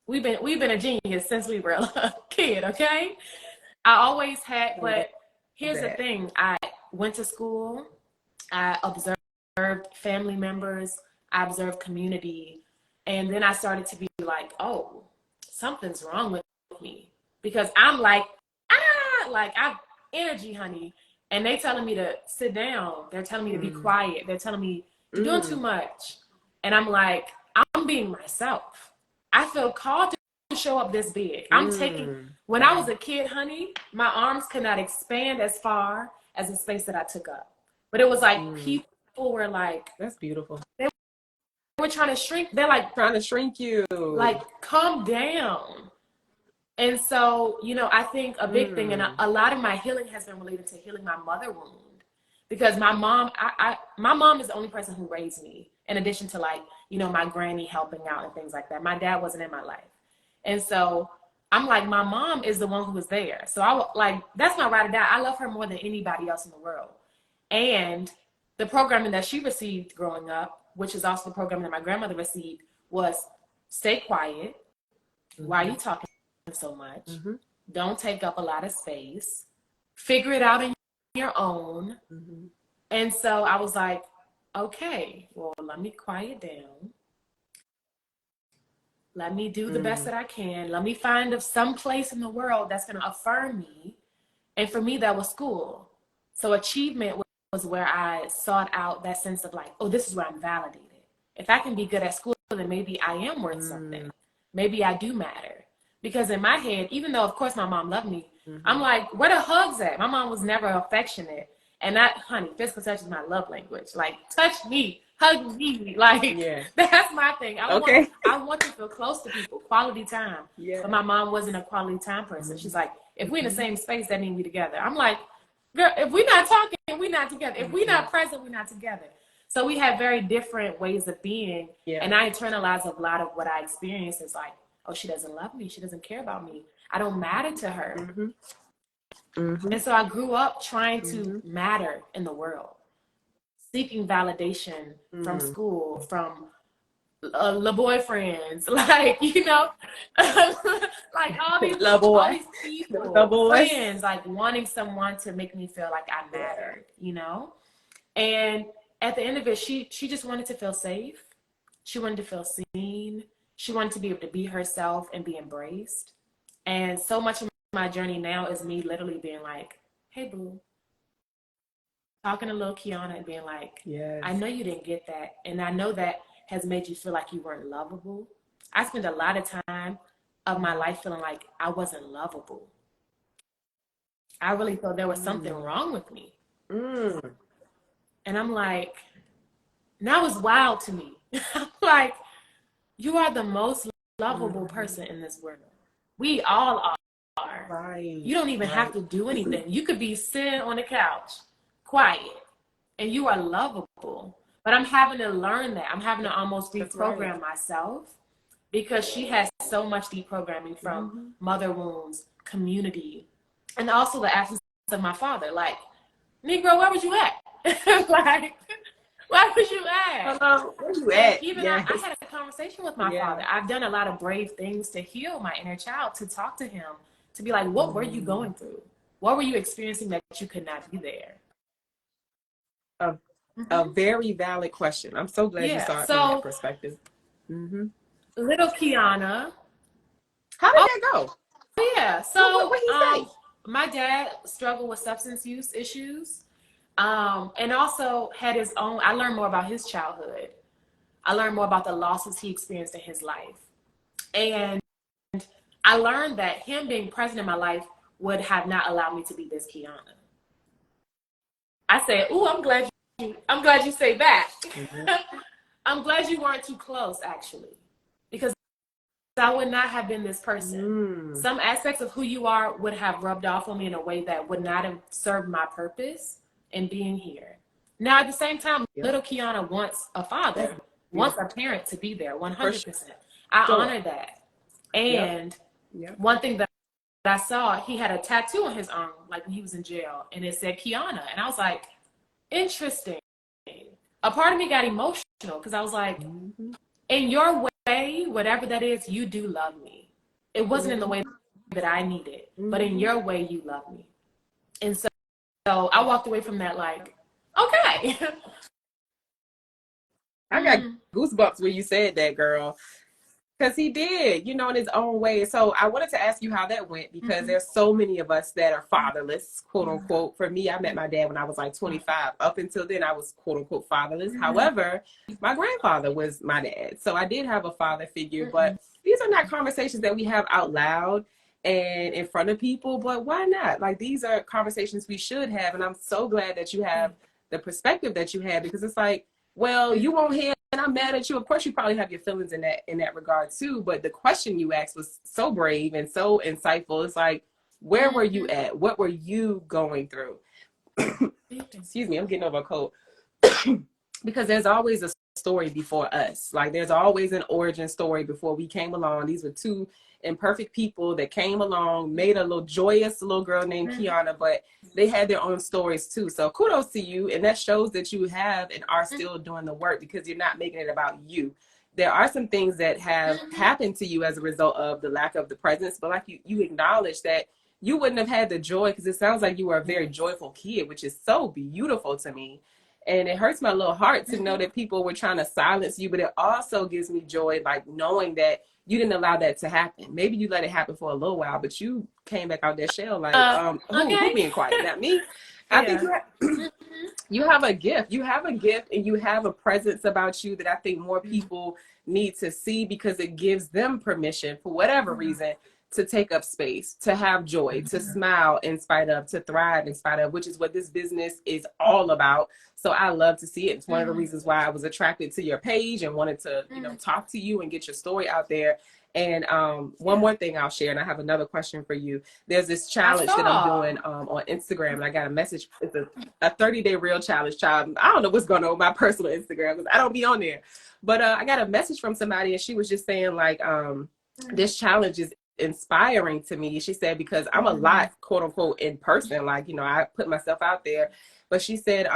We've been a genius since we were a kid, okay? I always had, but here's the thing. I went to school. I observed family members. I observed community. And then I started to be like, oh, something's wrong with me. Because I'm like, I've energy, honey. And they telling me to sit down. They're telling me to be quiet. They're telling me you're doing too much. And I'm like, I'm being myself. I feel called to show up this big. I'm taking, when I was a kid, honey, my arms could not expand as far as the space that I took up. But it was like people were like, that's beautiful. They were trying to shrink. They're like trying to shrink you. Like, calm down. And so, you know, I think a big thing, and a lot of my healing has been related to healing my mother wound, because my mom, my mom is the only person who raised me, in addition to like, you know, my granny helping out and things like that. My dad wasn't in my life. And so I'm like, my mom is the one who was there. So like, that's my ride or die. I love her more than anybody else in the world. And the programming that she received growing up, which is also the programming that my grandmother received, was stay quiet. Why are you talking so much? Don't take up a lot of space. Figure it out in your own. And so I was like, okay, well, let me quiet down. Let me do the best that I can. Let me find some place in the world that's going to affirm me. And for me, that was school. So achievement was where I sought out that sense of like, oh, this is where I'm validated. If I can be good at school, then maybe I am worth something. Maybe I do matter. Because in my head, even though, of course, my mom loved me, I'm like, where the hugs at? My mom was never affectionate. And that, honey, physical touch is my love language. Like, touch me, hug me. Like, that's my thing. I want to feel close to people, quality time. But my mom wasn't a quality time person. She's like, if we're in the same space, that means we're together. I'm like, girl, if we're not talking, we're not together. If we're not present, we're not together. So we have very different ways of being. And I internalize a lot of what I experience is like, oh, she doesn't love me. She doesn't care about me. I don't matter to her. And so I grew up trying to matter in the world, seeking validation from school, from the boyfriends, like, you know, like all these people, friends, like wanting someone to make me feel like I mattered, you know? And at the end of it, she just wanted to feel safe. She wanted to feel seen. She wanted to be able to be herself and be embraced. And so much of my journey now is me literally being like, hey, boo. Talking to little Keonna and being like, I know you didn't get that. And I know that has made you feel like you weren't lovable. I spent a lot of time of my life feeling like I wasn't lovable. I really thought there was something wrong with me. And I'm like, that was wild to me. I'm like, you are the most lovable person in this world. We all are. You don't even have to do anything. You could be sitting on the couch, quiet, and you are lovable. But I'm having to learn that. I'm having to almost reprogram myself because she has so much deprogramming from mother wounds, community, and also the absence of my father. Like, Negro, where was you at? Like, where was you at? Hello, where you at? Even I had a conversation with my father. I've done a lot of brave things to heal my inner child, to talk to him, to be like, what were you going through? What were you experiencing that you could not be there? A very valid question. I'm so glad you saw it from that perspective. Little Keonna. How did that go? Yeah. So what he say? My dad struggled with substance use issues. And also had his own, I learned more about his childhood. I learned more about the losses he experienced in his life. And I learned that him being present in my life would have not allowed me to be this Keonna. I said, ooh, I'm glad you say that. I'm glad you weren't too close, actually, because I would not have been this person. Some aspects of who you are would have rubbed off on me in a way that would not have served my purpose in being here. Now, at the same time, little Keonna wants a father, wants a parent to be there, 100%. I honor that. And one thing that I saw, he had a tattoo on his arm, like when he was in jail, and it said Keonna. And I was like, interesting. A part of me got emotional because I was like, in your way, whatever that is, you do love me. It wasn't in the way that I needed, but in your way, you love me. And so I walked away from that like, okay. I got goosebumps when you said that, girl. Because he did, you know, in his own way. So I wanted to ask you how that went, because there's so many of us that are fatherless, quote unquote. For me, I met my dad when I was like 25. Up until then, I was quote unquote fatherless. However, my grandfather was my dad. So I did have a father figure, but these are not conversations that we have out loud and in front of people. But why not? Like, these are conversations we should have. And I'm so glad that you have the perspective that you have, because it's like, well, you won't hear, and I'm mad at you. Of course, you probably have your feelings in that regard too. But the question you asked was so brave and so insightful. It's like, where were you at? What were you going through? excuse me, I'm getting over a cold. Because there's always a story before us. Like there's always an origin story before we came along. These were two imperfect people that came along, made a little joyous little girl named Keonna, but they had their own stories too. So kudos to you. And that shows that you have and are still doing the work because you're not making it about you. There are some things that have happened to you as a result of the lack of the presence, but like you acknowledge that you wouldn't have had the joy, because it sounds like you were a very joyful kid, which is so beautiful to me. And it hurts my little heart to know that people were trying to silence you, but it also gives me joy, like knowing that you didn't allow that to happen. Maybe you let it happen for a little while, but you came back out that shell like, who being quiet? Not me. I think you have a gift. You have a gift and you have a presence about you that I think more people need to see, because it gives them permission for whatever reason to take up space, to have joy, to smile in spite of, to thrive in spite of, which is what this business is all about. So I love to see it. It's one of the reasons why I was attracted to your page and wanted to, you know, talk to you and get your story out there. And one more thing I'll share, and I have another question for you. There's this challenge that I'm doing on Instagram, and I got a message. It's a 30-day real challenge, child. I don't know what's going on with my personal Instagram because I don't be on there. But I got a message from somebody, and she was just saying, like, this challenge is inspiring to me. She said, because I'm a lot, quote unquote, in person. Like, you know, I put myself out there. But she said,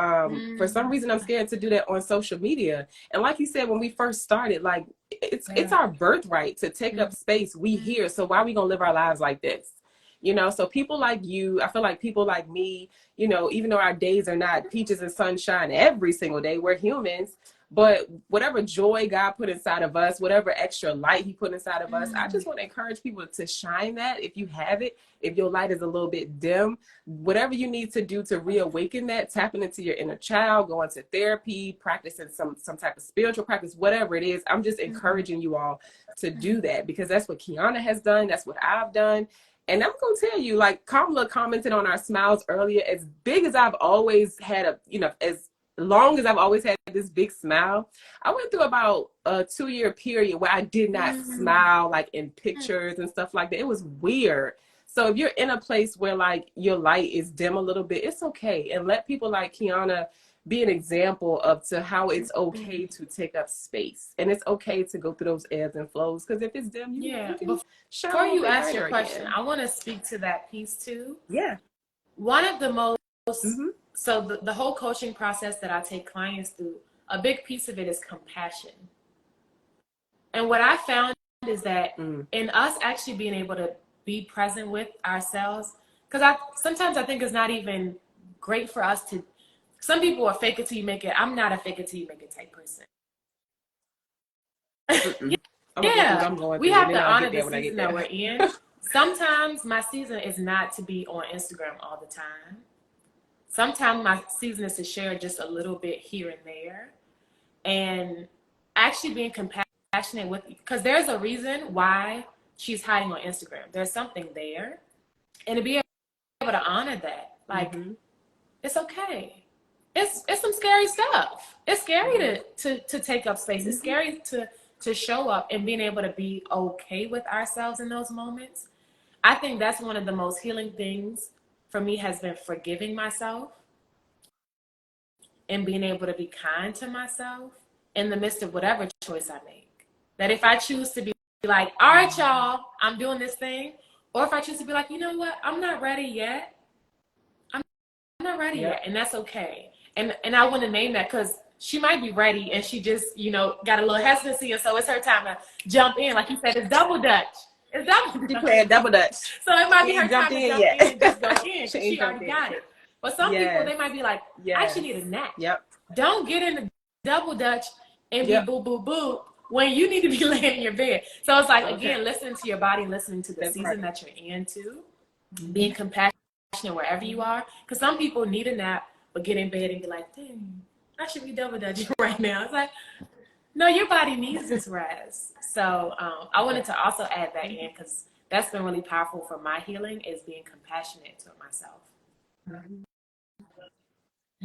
for some reason, I'm scared to do that on social media. And like you said, when we first started, like, it's our birthright to take up space. We here. So why are we going to live our lives like this? You know, so people like you, I feel like people like me, you know, even though our days are not peaches and sunshine every single day, we're humans. But whatever joy God put inside of us, whatever extra light he put inside of us, I just want to encourage people to shine that if you have it. If your light is a little bit dim, whatever you need to do to reawaken that, tapping into your inner child, going to therapy, practicing some type of spiritual practice, whatever it is, I'm just encouraging you all to do that, because that's what Keonna has done. That's what I've done. And I'm going to tell you, like Kamala commented on our smiles earlier, as big as I've always had as long as I've always had this big smile, I went through about a 2-year period where I did not smile, like in pictures and stuff like that. It was weird. So if you're in a place where like your light is dim a little bit, it's okay. And let people like Keonna be an example of to how it's okay to take up space. And it's okay to go through those ebbs and flows. Because if it's dim, you can before you ask your question, I want to speak to that piece too. Yeah. One of the most, so the whole coaching process that I take clients through, a big piece of it is compassion. And what I found is that in us actually being able to be present with ourselves, because sometimes I think it's not even great for us to, some people are fake it till you make it. I'm not a fake it till you make it type person. We have to honor the season that we're in. Sometimes my season is not to be on Instagram all the time. Sometimes my season is to share just a little bit here and there, and actually being compassionate with, because there's a reason why she's hiding on Instagram. There's something there, and to be able to honor that, like, it's okay. It's some scary stuff. It's scary to take up space. It's scary to show up, and being able to be okay with ourselves in those moments. I think that's one of the most healing things for me, has been forgiving myself and being able to be kind to myself in the midst of whatever choice I make. That if I choose to be like, all right, y'all, I'm doing this thing, or if I choose to be like, you know what, I'm not ready yet. I'm not ready yet, and that's okay. And I want to name that, because she might be ready and she just, you know, got a little hesitancy, and so it's her time to jump in. Like you said, it's double dutch. It's double dutch. She playing double dutch. So it might be her time to jump in and just go in, because she already got it. But some people, they might be like, I actually need a nap. Don't get in the double dutch and be boo, boo, boo when you need to be laying in your bed. So it's like, again, listening to your body, listening to the season that you're in too, being compassionate wherever you are. Because some people need a nap, but get in bed and be like, dang, I should be double dutching right now. It's like, no, your body needs this rest. So I wanted to also add that in, because that's been really powerful for my healing, is being compassionate to myself.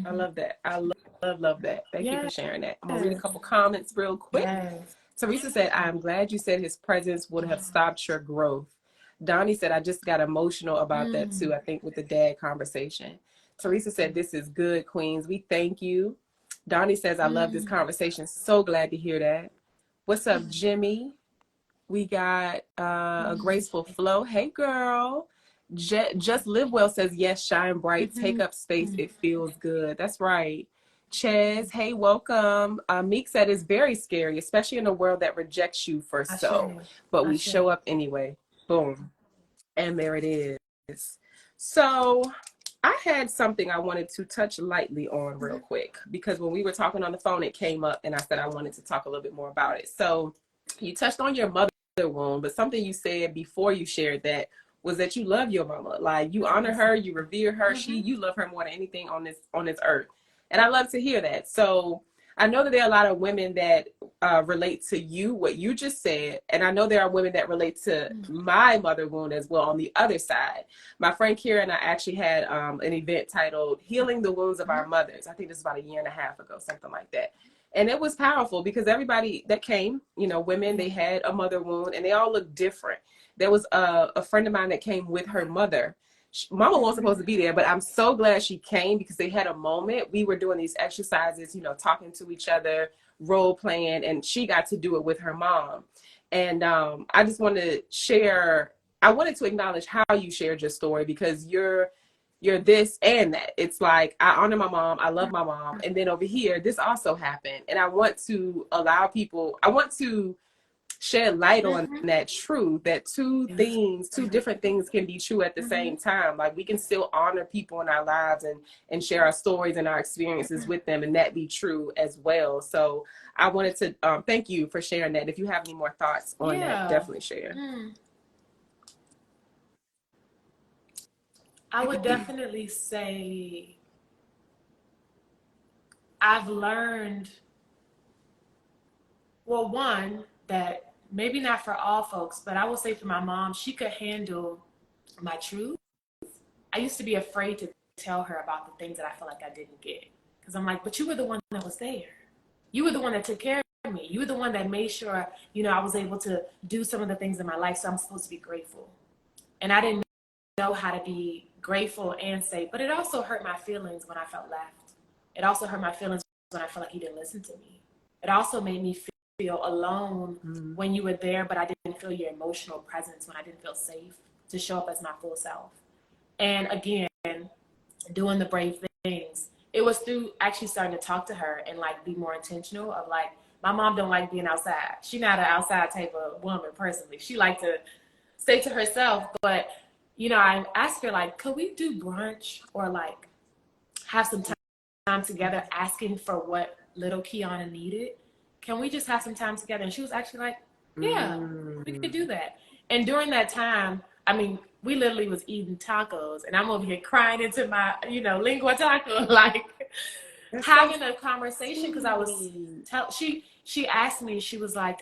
I love that. I love that. Thank you for sharing that. I'm going to read a couple comments real quick. Teresa said, I'm glad you said his presence would have stopped your growth. Donnie said, I just got emotional about that too, I think with the dad conversation. Teresa said, this is good, Queens. We thank you. Donnie says, I love this conversation. So glad to hear that. What's up, Jimmy? We got a graceful flow. Hey, girl. Just Live Well says, yes, shine bright. Take up space. It feels good. That's right. Ches, hey, welcome. Meek said, it's very scary, especially in a world that rejects you for so. But we show up anyway. Boom. And there it is. So I had something I wanted to touch lightly on real quick, because when we were talking on the phone, it came up and I said I wanted to talk a little bit more about it. So you touched on your mother wound, but something you said before you shared that was that you love your mama. Like, you honor her, you revere her. You love her more than anything on this earth. And I love to hear that. So I know that there are a lot of women that relate to you, what you just said. And I know there are women that relate to my mother wound as well on the other side. My friend Kira and I actually had an event titled Healing the Wounds of Our Mothers. I think this was about 1.5 years ago, something like that. And it was powerful because everybody that came, you know, women, they had a mother wound and they all looked different. There was a friend of mine that came with her mother. Mama wasn't supposed to be there, but I'm so glad she came because they had a moment. We were doing these exercises, you know, talking to each other, role playing, and she got to do it with her mom. And I just wanted to share, I wanted to acknowledge how you shared your story, because you're this and that. It's like, I honor my mom, I love my mom, and then over here, this also happened. And I want to allow people, I want to shed light on that truth, that two different things can be true at the same time. Like, we can still honor people in our lives and share our stories and our experiences with them, and that be true as well. So I wanted to thank you for sharing that. If you have any more thoughts on that, definitely share. I would definitely say I've learned, well, one, that maybe not for all folks, but I will say for my mom, she could handle my truth. I used to be afraid to tell her about the things that I felt like I didn't get. Because I'm like, but you were the one that was there. You were the one that took care of me. You were the one that made sure, you know, I was able to do some of the things in my life. So I'm supposed to be grateful. And I didn't know how to be grateful and say, but it also hurt my feelings when I felt left. It also hurt my feelings when I felt like you didn't listen to me. It also made me feel alone when you were there, but I didn't feel your emotional presence, when I didn't feel safe to show up as my full self. And again, doing the brave things. It was through actually starting to talk to her and like be more intentional of like, my mom don't like being outside. She's not an outside type of woman personally. She liked to stay to herself. But, you know, I asked her like, could we do brunch or like have some time together, asking for what little Keonna needed? Can we just have some time together? And she was actually like, yeah, we could do that. And during that time, I mean, we literally was eating tacos and I'm over here crying into my, you know, lingua taco, like that's having a conversation. Because I was, she asked me, she was like,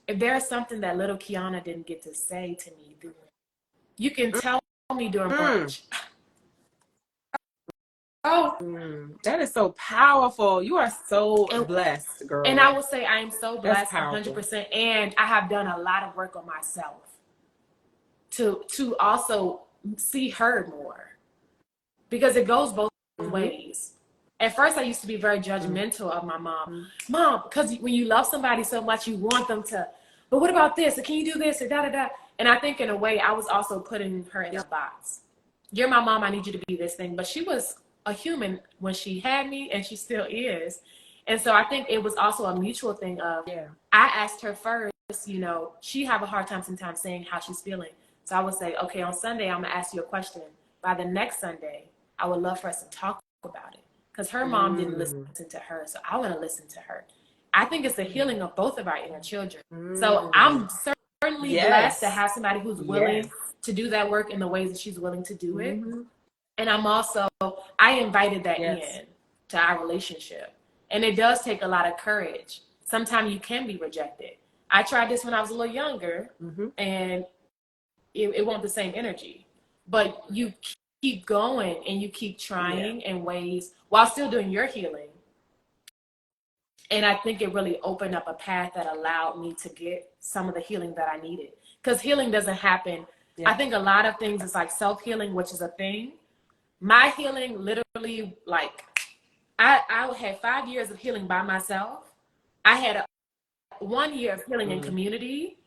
if there's something that little Keonna didn't get to say to me, you can tell me during brunch. That is so powerful. You are so blessed, girl. And I will say I am so blessed 100%. And I have done a lot of work on myself to also see her more, because it goes both ways. At first, I used to be very judgmental of my mom. Mom, because when you love somebody so much, you want them to, but what about this? Or can you do this? Or da-da-da. And I think in a way, I was also putting her in a box. You're my mom, I need you to be this thing. But she was a human when she had me, and she still is. And so I think it was also a mutual thing of, I asked her first, you know, she have a hard time sometimes saying how she's feeling. So I would say, okay, on Sunday, I'm gonna ask you a question. By the next Sunday, I would love for us to talk about it. Because her mom didn't listen to her, so I want to listen to her. I think it's the healing of both of our inner children. So I'm certainly blessed to have somebody who's willing to do that work in the ways that she's willing to do it. And I'm also, I invited that in to our relationship. And it does take a lot of courage. Sometimes you can be rejected. I tried this when I was a little younger, and it wasn't the same energy. But you keep going and you keep trying in ways while still doing your healing. And I think it really opened up a path that allowed me to get some of the healing that I needed. Because healing doesn't happen. I think a lot of things is like self-healing, which is a thing. My healing literally, like, I had 5 years of healing by myself. I had 1 year of healing in community.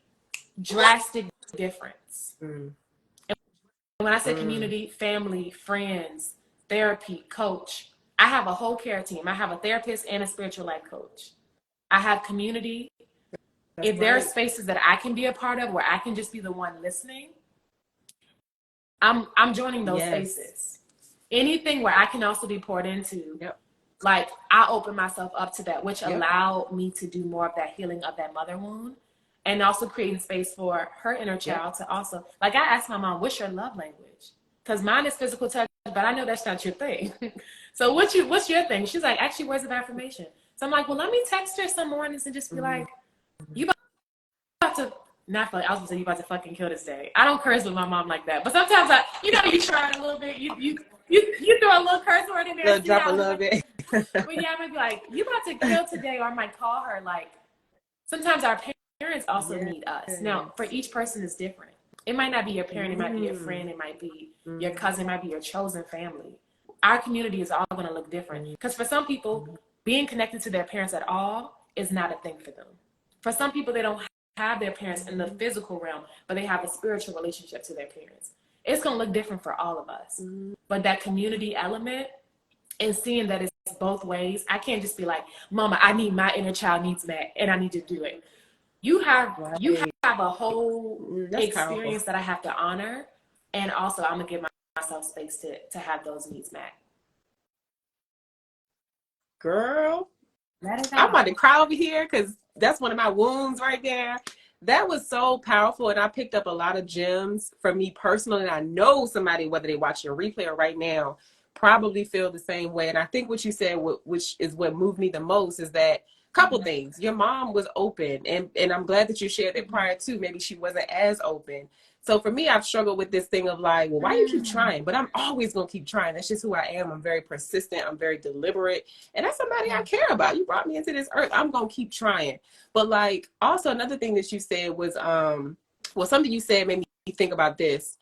Drastic difference. And when I say community, family, friends, therapy, coach, I have a whole care team. I have a therapist and a spiritual life coach. I have community. If there are spaces that I can be a part of where I can just be the one listening, I'm joining those spaces. Anything where I can also be poured into, like, I open myself up to that, which allowed me to do more of that healing of that mother wound, and also creating space for her inner child to also, like, I asked my mom, what's your love language? Because mine is physical touch, but I know that's not your thing. So what's your thing? She's like, actually, words of affirmation. So I'm like, well, let me text her some mornings and just be like, you about to, not like, I was gonna say you about to fucking kill this day. I don't curse with my mom like that, but sometimes you try it a little bit. You throw a little curse word in there, drop a little bit. But yeah, I might be like, you about to kill today, or I might call her. Like, sometimes our parents also need us. Now, for each person is different. It might not be your parent, it might be your friend, it might be your cousin, it might be your chosen family. Our community is all going to look different. Because for some people, being connected to their parents at all is not a thing for them. For some people, they don't have their parents in the physical realm, but they have a spiritual relationship to their parents. It's going to look different for all of us. But that community element and seeing that it's both ways, I can't just be like, Mama, I need my inner child needs met and I need to do it. You have a whole experience that I have to honor, and also I'm gonna give myself space to have those needs met. Girl, I'm about to cry over here because that's one of my wounds right there. That was so powerful, and I picked up a lot of gems for me personally, and I know somebody, whether they watch your replay or right now, probably feel the same way. And I think what you said, which is what moved me the most, is that couple things. Your mom was open, and I'm glad that you shared it prior to. Maybe she wasn't as open. So for me, I've struggled with this thing of like, well, why you keep trying? But I'm always going to keep trying. That's just who I am. I'm very persistent. I'm very deliberate. And that's somebody I care about. You brought me into this earth. I'm going to keep trying. But like, also another thing that you said was, well, something you said made me think about this.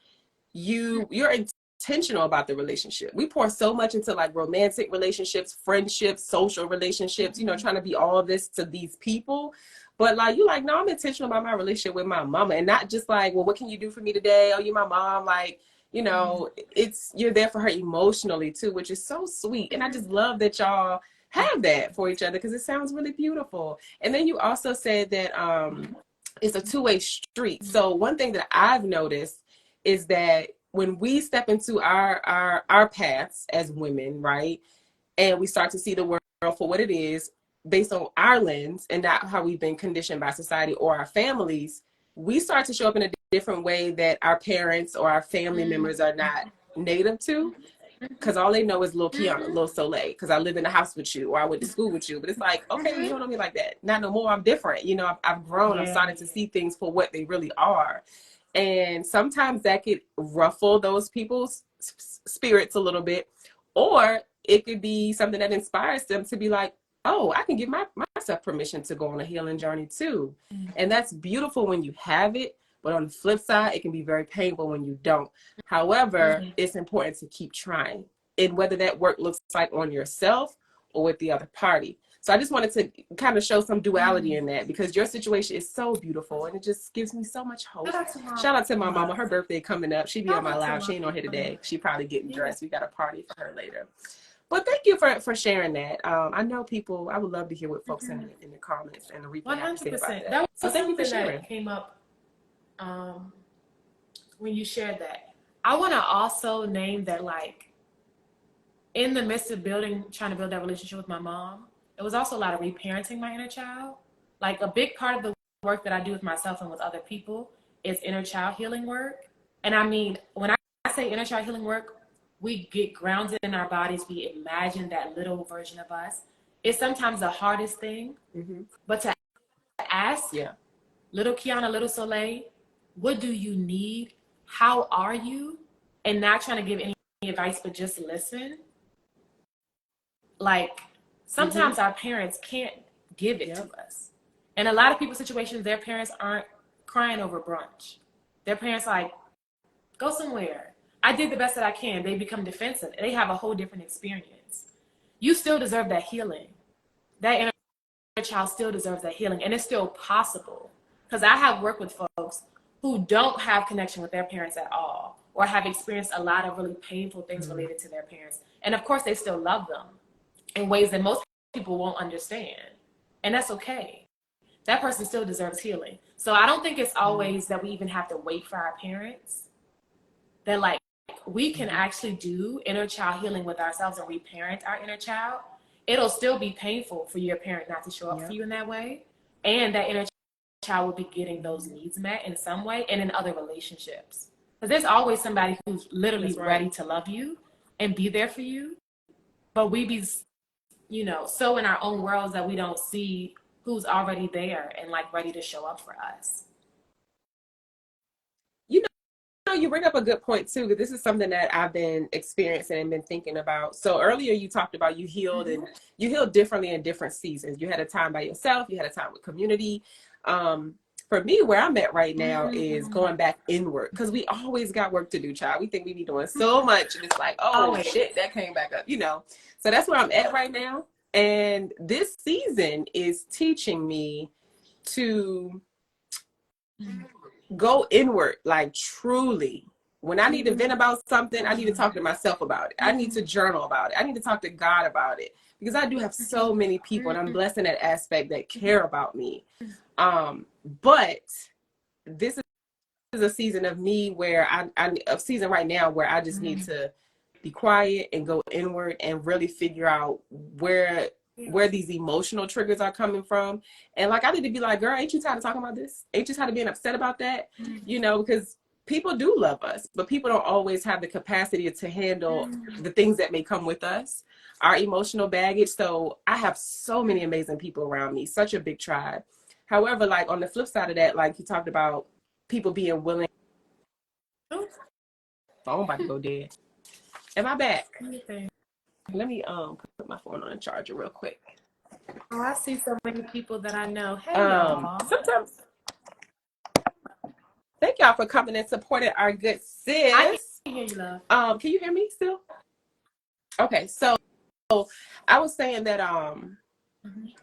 You're intentional about the relationship. We pour so much into like romantic relationships, friendships, social relationships, trying to be all this to these people. But like, you like, no, I'm intentional about my relationship with my mama, and not just like, well, what can you do for me today? Oh, you my mom. Like, you're there for her emotionally too, which is so sweet. And I just love that y'all have that for each other, because it sounds really beautiful. And then you also said that it's a two-way street. So one thing that I've noticed is that when we step into our paths as women, right, and we start to see the world for what it is, based on our lens and not how we've been conditioned by society or our families, we start to show up in a different way that our parents or our family members are not native to, because all they know is little Keonna, little Soleil, because I live in the house with you, or I went to school with you. But it's like, okay, you don't know me like that. Not no more. I'm different. I've grown. I'm starting to see things for what they really are. And sometimes that could ruffle those people's spirits a little bit, or it could be something that inspires them to be like, oh, I can give myself permission to go on a healing journey too. And that's beautiful when you have it. But on the flip side, it can be very painful when you don't. However, it's important to keep trying. And whether that work looks like on yourself or with the other party. So I just wanted to kind of show some duality in that, because your situation is so beautiful and it just gives me so much hope. Shout out to my mama. Her birthday coming up. She be on my live. She ain't on here today. She probably getting dressed. We got a party for her later. But thank you for sharing that. I know people, I would love to hear what folks in the comments and the replay have to say about that. That was so thank you for sharing. that came up when you shared that. I want to also name that, like, in the midst of trying to build that relationship with my mom, it was also a lot of reparenting my inner child. Like, a big part of the work that I do with myself and with other people is inner child healing work. And I mean, when I say inner child healing work, we get grounded in our bodies. We imagine that little version of us. It's sometimes the hardest thing, but to ask little Keonna, little Soleil, what do you need? How are you? And not trying to give any advice, but just listen. Like, sometimes our parents can't give it to us. And a lot of people's situations, their parents aren't crying over brunch. Their parents like, go somewhere. I did the best that I can. They become defensive. They have a whole different experience. You still deserve that healing. That inner child still deserves that healing, and it's still possible. Because I have worked with folks who don't have connection with their parents at all, or have experienced a lot of really painful things related to their parents. And of course, they still love them in ways that most people won't understand. And that's okay. That person still deserves healing. So I don't think it's always that we even have to wait for our parents. That like we can actually do inner child healing with ourselves and reparent our inner child. It'll still be painful for your parent not to show up for you in that way. And that inner child will be getting those needs met in some way and in other relationships. Because there's always somebody who's literally ready to love you and be there for you. But we be, you know, so in our own worlds that we don't see who's already there and like ready to show up for us. You bring up a good point too, because this is something that I've been experiencing and been thinking about. So earlier you talked about you healed and you healed differently in different seasons. You had a time by yourself, you had a time with community. For me, where I'm at right now is going back inward, because we always got work to do, child. We think we be doing so much and it's like, oh shit, that came back up, you know. So that's where I'm at right now. And this season is teaching me to go inward, like truly. When I need to vent about something, I need to talk to myself about it. I need to journal about it. I need to talk to God about it, because I do have so many people, and I'm blessed in that aspect, that care about me. But this is a season of me where a season right now where I just need to be quiet and go inward and really figure out where these emotional triggers are coming from. And like, I need to be like, girl, ain't you tired of talking about this? Ain't you tired of being upset about that? You know, because people do love us, but people don't always have the capacity to handle the things that may come with us, our emotional baggage. So I have so many amazing people around me, such a big tribe. However, like on the flip side of that, like you talked about people being willing. Phone about to go dead. Am I back? Let me put my phone on a charger real quick. Oh, I see so many people that I know. Hey, y'all. Sometimes. Thank y'all for coming and supporting our good sis. I can hear you, love. Can you hear me still? Okay, so I was saying that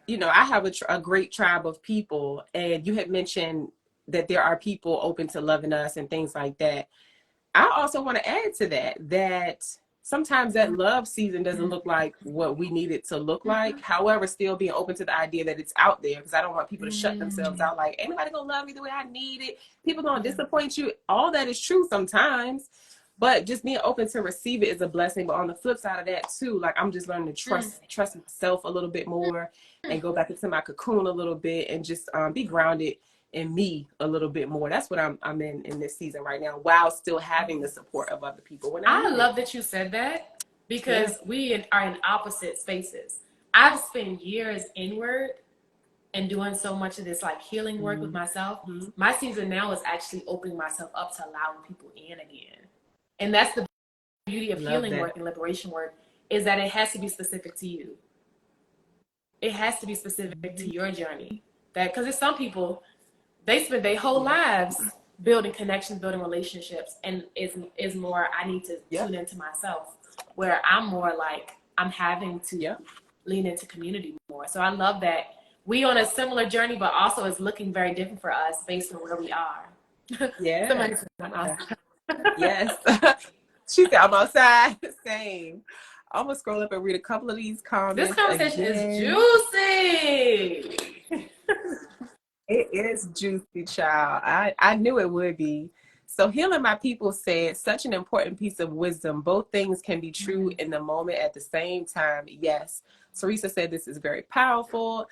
you know, I have a great tribe of people, and you had mentioned that there are people open to loving us and things like that. I also want to add to that sometimes that love season doesn't look like what we need it to look like. However, still being open to the idea that it's out there, because I don't want people to shut themselves out like, ain't nobody gonna love me the way I need it. People gonna disappoint you. All that is true sometimes, but just being open to receive it is a blessing. But on the flip side of that too, like I'm just learning to trust myself a little bit more and go back into my cocoon a little bit and just be grounded in me a little bit more. That's what I'm in this season right now, while still having the support of other people. I love that you said that, because we are in opposite spaces. I've spent years inward and doing so much of this like healing work with myself. My season now is actually opening myself up to allowing people in again. And that's the beauty of healing work and liberation work, is that it has to be specific to you. It has to be specific to your journey. That, because there's some people, they spend their whole lives building connections, building relationships, and is more, I need to tune into myself, where I'm more like, I'm having to lean into community more. So I love that we on a similar journey, but also it's looking very different for us based on where we are. Yeah. Yes. She said, I'm outside. Same. I'm going to scroll up and read a couple of these comments. This conversation is juicy. It is juicy, child. I knew it would be. So Healing My People said, such an important piece of wisdom. Both things can be true in the moment at the same time. Yes. Teresa said, this is very powerful.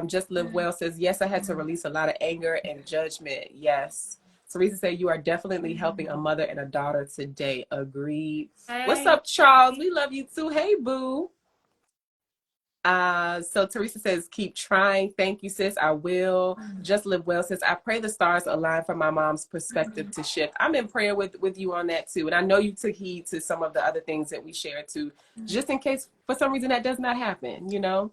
Just Live Well says, yes, I had to release a lot of anger and judgment. Yes. Teresa said, you are definitely helping a mother and a daughter today. Agreed. Hey. What's up, Charles? We love you too. Hey, boo. So Teresa says, keep trying. Thank you, sis. I will. Just Live Well says, I pray the stars align for my mom's perspective to shift. I'm in prayer with you on that too. And I know you took heed to some of the other things that we shared too, just in case for some reason that does not happen, you know.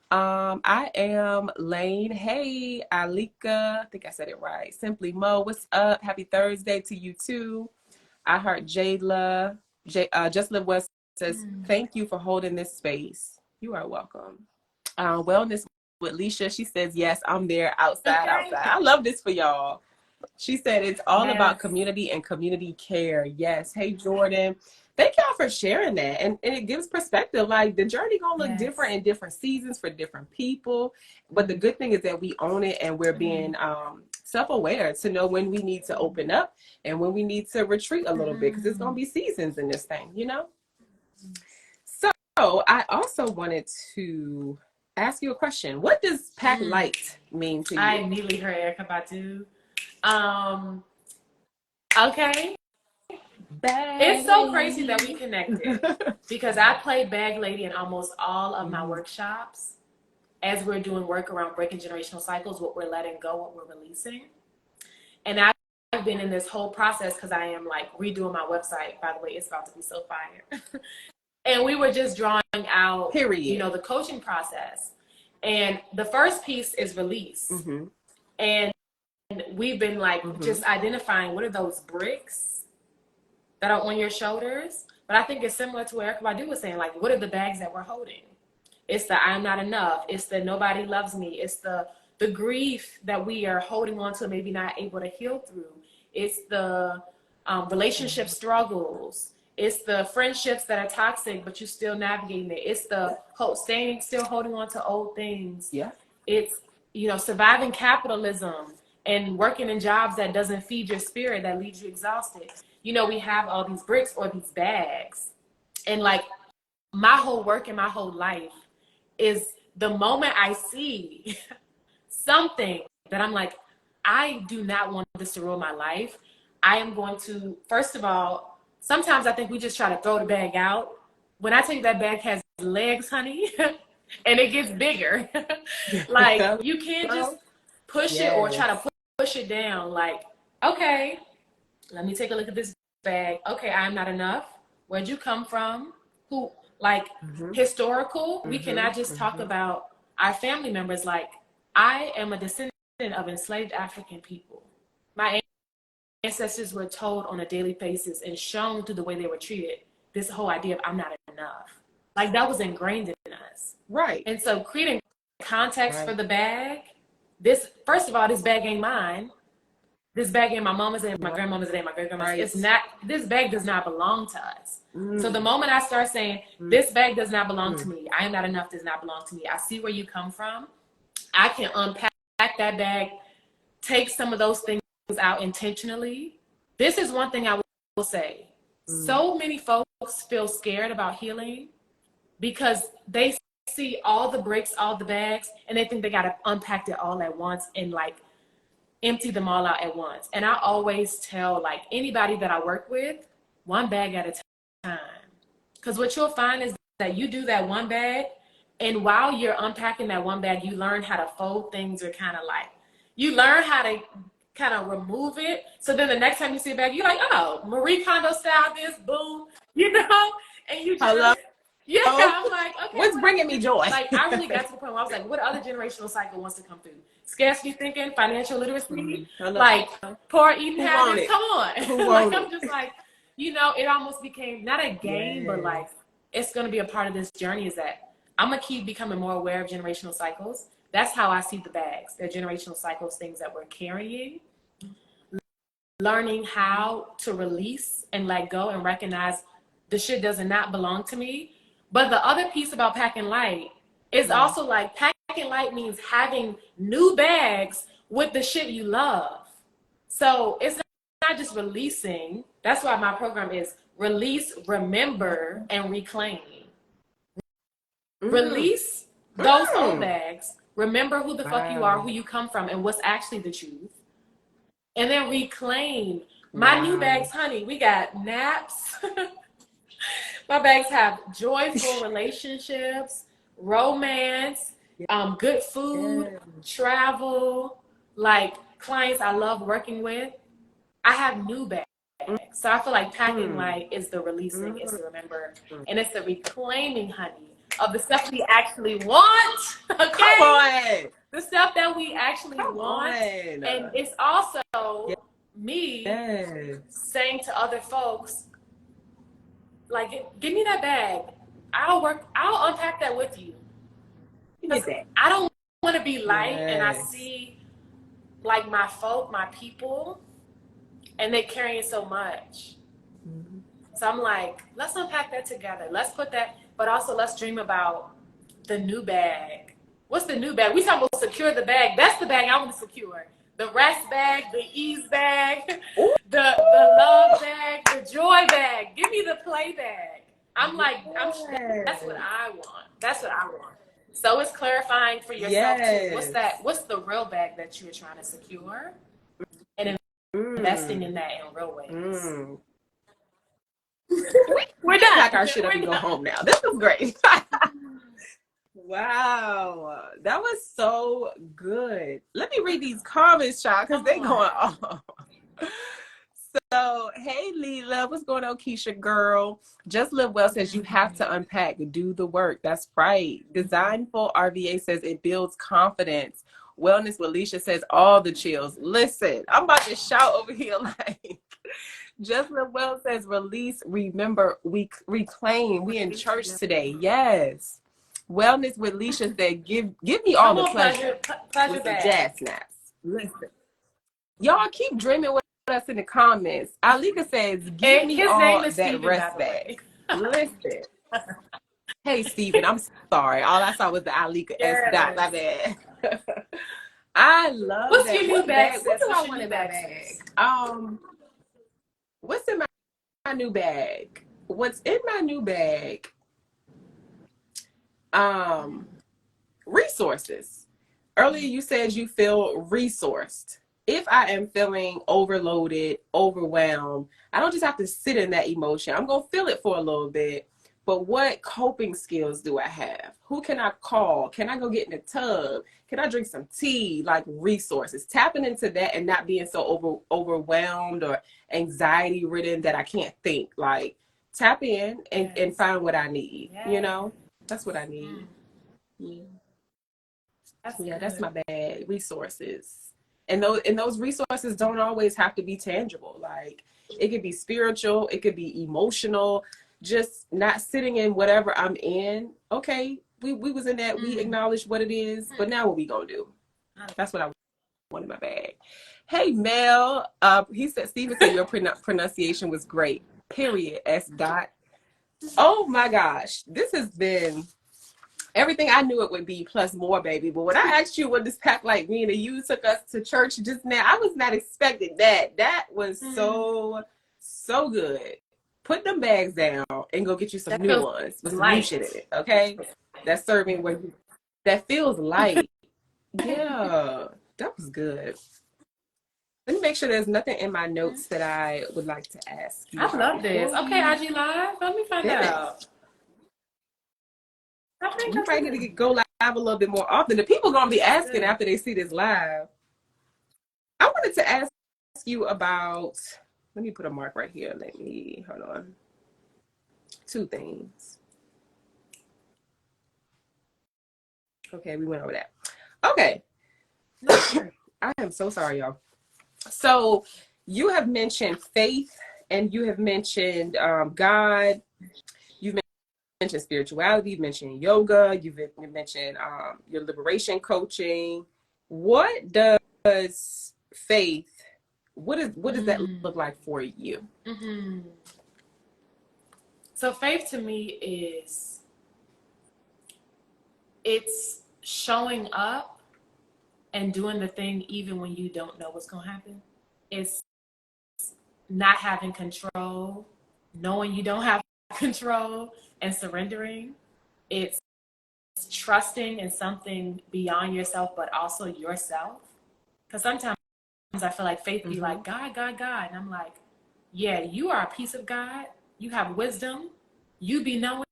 I am Lane. Hey, Alika. I think I said it right. Simply Mo, what's up? Happy Thursday to you too. I heard Jayla. Just Live West says, thank you for holding this space. You are welcome. Wellness with Leisha. She says, yes, I'm there outside. I love this for y'all. She said it's all about community and community care. Yes. Hey, Jordan. Thank y'all for sharing that. And it gives perspective. Like the journey gonna look different in different seasons for different people. But the good thing is that we own it and we're being self-aware to know when we need to open up and when we need to retreat a little bit, because it's gonna be seasons in this thing, you know? So I also wanted to ask you a question. What does pack light mean to you? I immediately heard Erykah Badu. Okay. It's so crazy that we connected because I played bag lady in almost all of my workshops as we're doing work around breaking generational cycles, what we're letting go, what we're releasing. And I've been in this whole process because I am like redoing my website. By the way, it's about to be so fire. And we were just drawing out, you know, the coaching process. And the first piece is release. And we've been like just identifying what are those bricks that are on your shoulders. But I think it's similar to what Erykah Badu was saying, like, what are the bags that we're holding? It's the I'm not enough. It's the nobody loves me. It's the grief that we are holding on to, maybe not able to heal through. It's the relationship struggles. It's the friendships that are toxic, but you're still navigating it. It's the still holding on to old things. Yeah. It's, you know, surviving capitalism and working in jobs that doesn't feed your spirit, that leaves you exhausted. You know, we have all these bricks or these bags. And like my whole work and my whole life is the moment I see something that I'm like, I do not want this to ruin my life. I am going to, first of all, sometimes I think we just try to throw the bag out. When I tell you that bag has legs, honey, and it gets bigger, like you can't just push it or try to push it down. Like, okay, let me take a look at this bag. Okay, I'm not enough. Where'd you come from? Who, like, historical? We cannot just talk about our family members. Like, I am a descendant of enslaved African people. My ancestors were told on a daily basis and shown through the way they were treated, this whole idea of I'm not enough. Like, that was ingrained in us. Right. And so creating context for the bag, this, first of all, this bag ain't mine. This bag ain't my mama's, ain't my grandmama's, ain't my great grandma's. It's not, this bag does not belong to us. So the moment I start saying, this bag does not belong to me, I am not enough, does not belong to me, I see where you come from, I can unpack that bag, take some of those things out intentionally. This is one thing I will say. So many folks feel scared about healing because they see all the bricks, all the bags, and they think they got to unpack it all at once and like empty them all out at once. And I always tell like anybody that I work with, one bag at a time. Because what you'll find is that you do that one bag, and while you're unpacking that one bag, you learn how to fold things, or kind of like, you learn how to kind of remove it. So then the next time you see a bag, you're like, oh, Marie Kondo style this, boom, you know? And you just, I'm like, okay. What's bringing me joy? Like, I really got to the point where I was like, what other generational cycle wants to come through? Scarcity thinking, financial literacy, like poor eating habits. Come on. Like, I'm just like, you know, it almost became not a game, but like, it's going to be a part of this journey, is that I'm going to keep becoming more aware of generational cycles. That's how I see the bags. They're generational cycles, things that we're carrying. Learning how to release and let go and recognize the shit does not belong to me. But the other piece about packing light is also like, packing light means having new bags with the shit you love. So it's not just releasing. That's why my program is release, remember, and reclaim. Release those old bags. Remember who the fuck you are, who you come from, and what's actually the truth. And then reclaim. My new bags, honey, we got naps. My bags have joyful relationships, romance, good food, travel, like clients I love working with. I have new bags. So I feel like packing light is the releasing, it's the remember, and it's the reclaiming, honey, of the stuff we actually want. Okay? Come on. The stuff that we actually want. And it's also me Yes. saying to other folks, like, give me that bag. I'll unpack that with you. Get that. I don't want to be light, and I Yes. see like my people, and they carrying so much. Mhm. So I'm like, let's unpack that together. Let's put that, but also let's dream about the new bag. What's the new bag? We talking about secure the bag. That's the bag I want to secure. The rest bag, the ease bag, Ooh. the love bag, the joy bag. Give me the play bag. That's what Yes. I want. That's what I want. So it's clarifying for yourself too. What's Yes. that? What's the real bag that you're trying to secure? And investing in that in real ways. Mm. We're done. Pack our shit up We're and go done. home now. This was great. Wow. That was so good. Let me read these comments, child, because they going off. So, hey, Leela, what's going on, Keisha girl? Just Live Well says you have to unpack, do the work. That's right. Designful RVA says it builds confidence. Wellness with Leisha says all the chills. Listen, I'm about to shout over here like Just Live Well says release, remember, we reclaim. We in church today. Yes. Wellness with Leisha said give me all the pleasure pleasure with some bag. jazz snaps. Listen. Y'all keep dreaming with us in the comments. Alika says, give And me his name all is that Steven, by rest the bag. way. Listen. Hey, Steven, I'm sorry. All I saw was the Alika S dot. My Yes. bad. I love What's that. your new What bag, bag? What sis? do What's I your want new in my bag, bag? sis? What's in my new bag? What's in my new bag? Resources. Earlier you said you feel resourced. If I am feeling overloaded, overwhelmed, I don't just have to sit in that emotion. I'm going to feel it for a little bit. But what coping skills do I have? Who can I call? Can I go get in the tub? Can I drink some tea? Like resources. Tapping into that and not being so overwhelmed or anxiety ridden that I can't think. Like tap in and find what I need. Yes. You know, that's what I need. Yeah. That's my bad. Resources. And those resources don't always have to be tangible. Like it could be spiritual, it could be emotional, just not sitting in whatever I'm in. Okay, we was in that, we acknowledged what it is, but now what we gonna do? That's what I want in my bag. Hey Mel, he said Steven said your pronunciation was great. Period. S dot. Oh my gosh. This has been everything I knew it would be plus more, baby. But when I asked you what this pack like me and you took us to church just now, I was not expecting that. That was so good. Put them bags down and go get you some new ones with some new shit in it, okay? That's serving where that feels light. Yeah, that was good. Let me make sure there's nothing in my notes that I would like to ask you. I love this. Okay, IG Live. Let me find out. We might need to go live a little bit more often. The people gonna be asking after they see this live. I wanted to ask you about. Let me put a mark right here. Let me hold on. Two things. Okay, we went over that. Okay. I am so sorry, y'all. So you have mentioned faith, and you have mentioned God. You've mentioned spirituality. You've mentioned yoga. You've mentioned your liberation coaching. What does faith? What does that look like for you? So faith to me is it's showing up and doing the thing even when you don't know what's gonna happen. It's not having control, knowing you don't have control, and surrendering. It's trusting in something beyond yourself, but also yourself. Because sometimes I feel like faith be like, God, God, God. And I'm like, yeah, you are a piece of God. You have wisdom. You be knowing.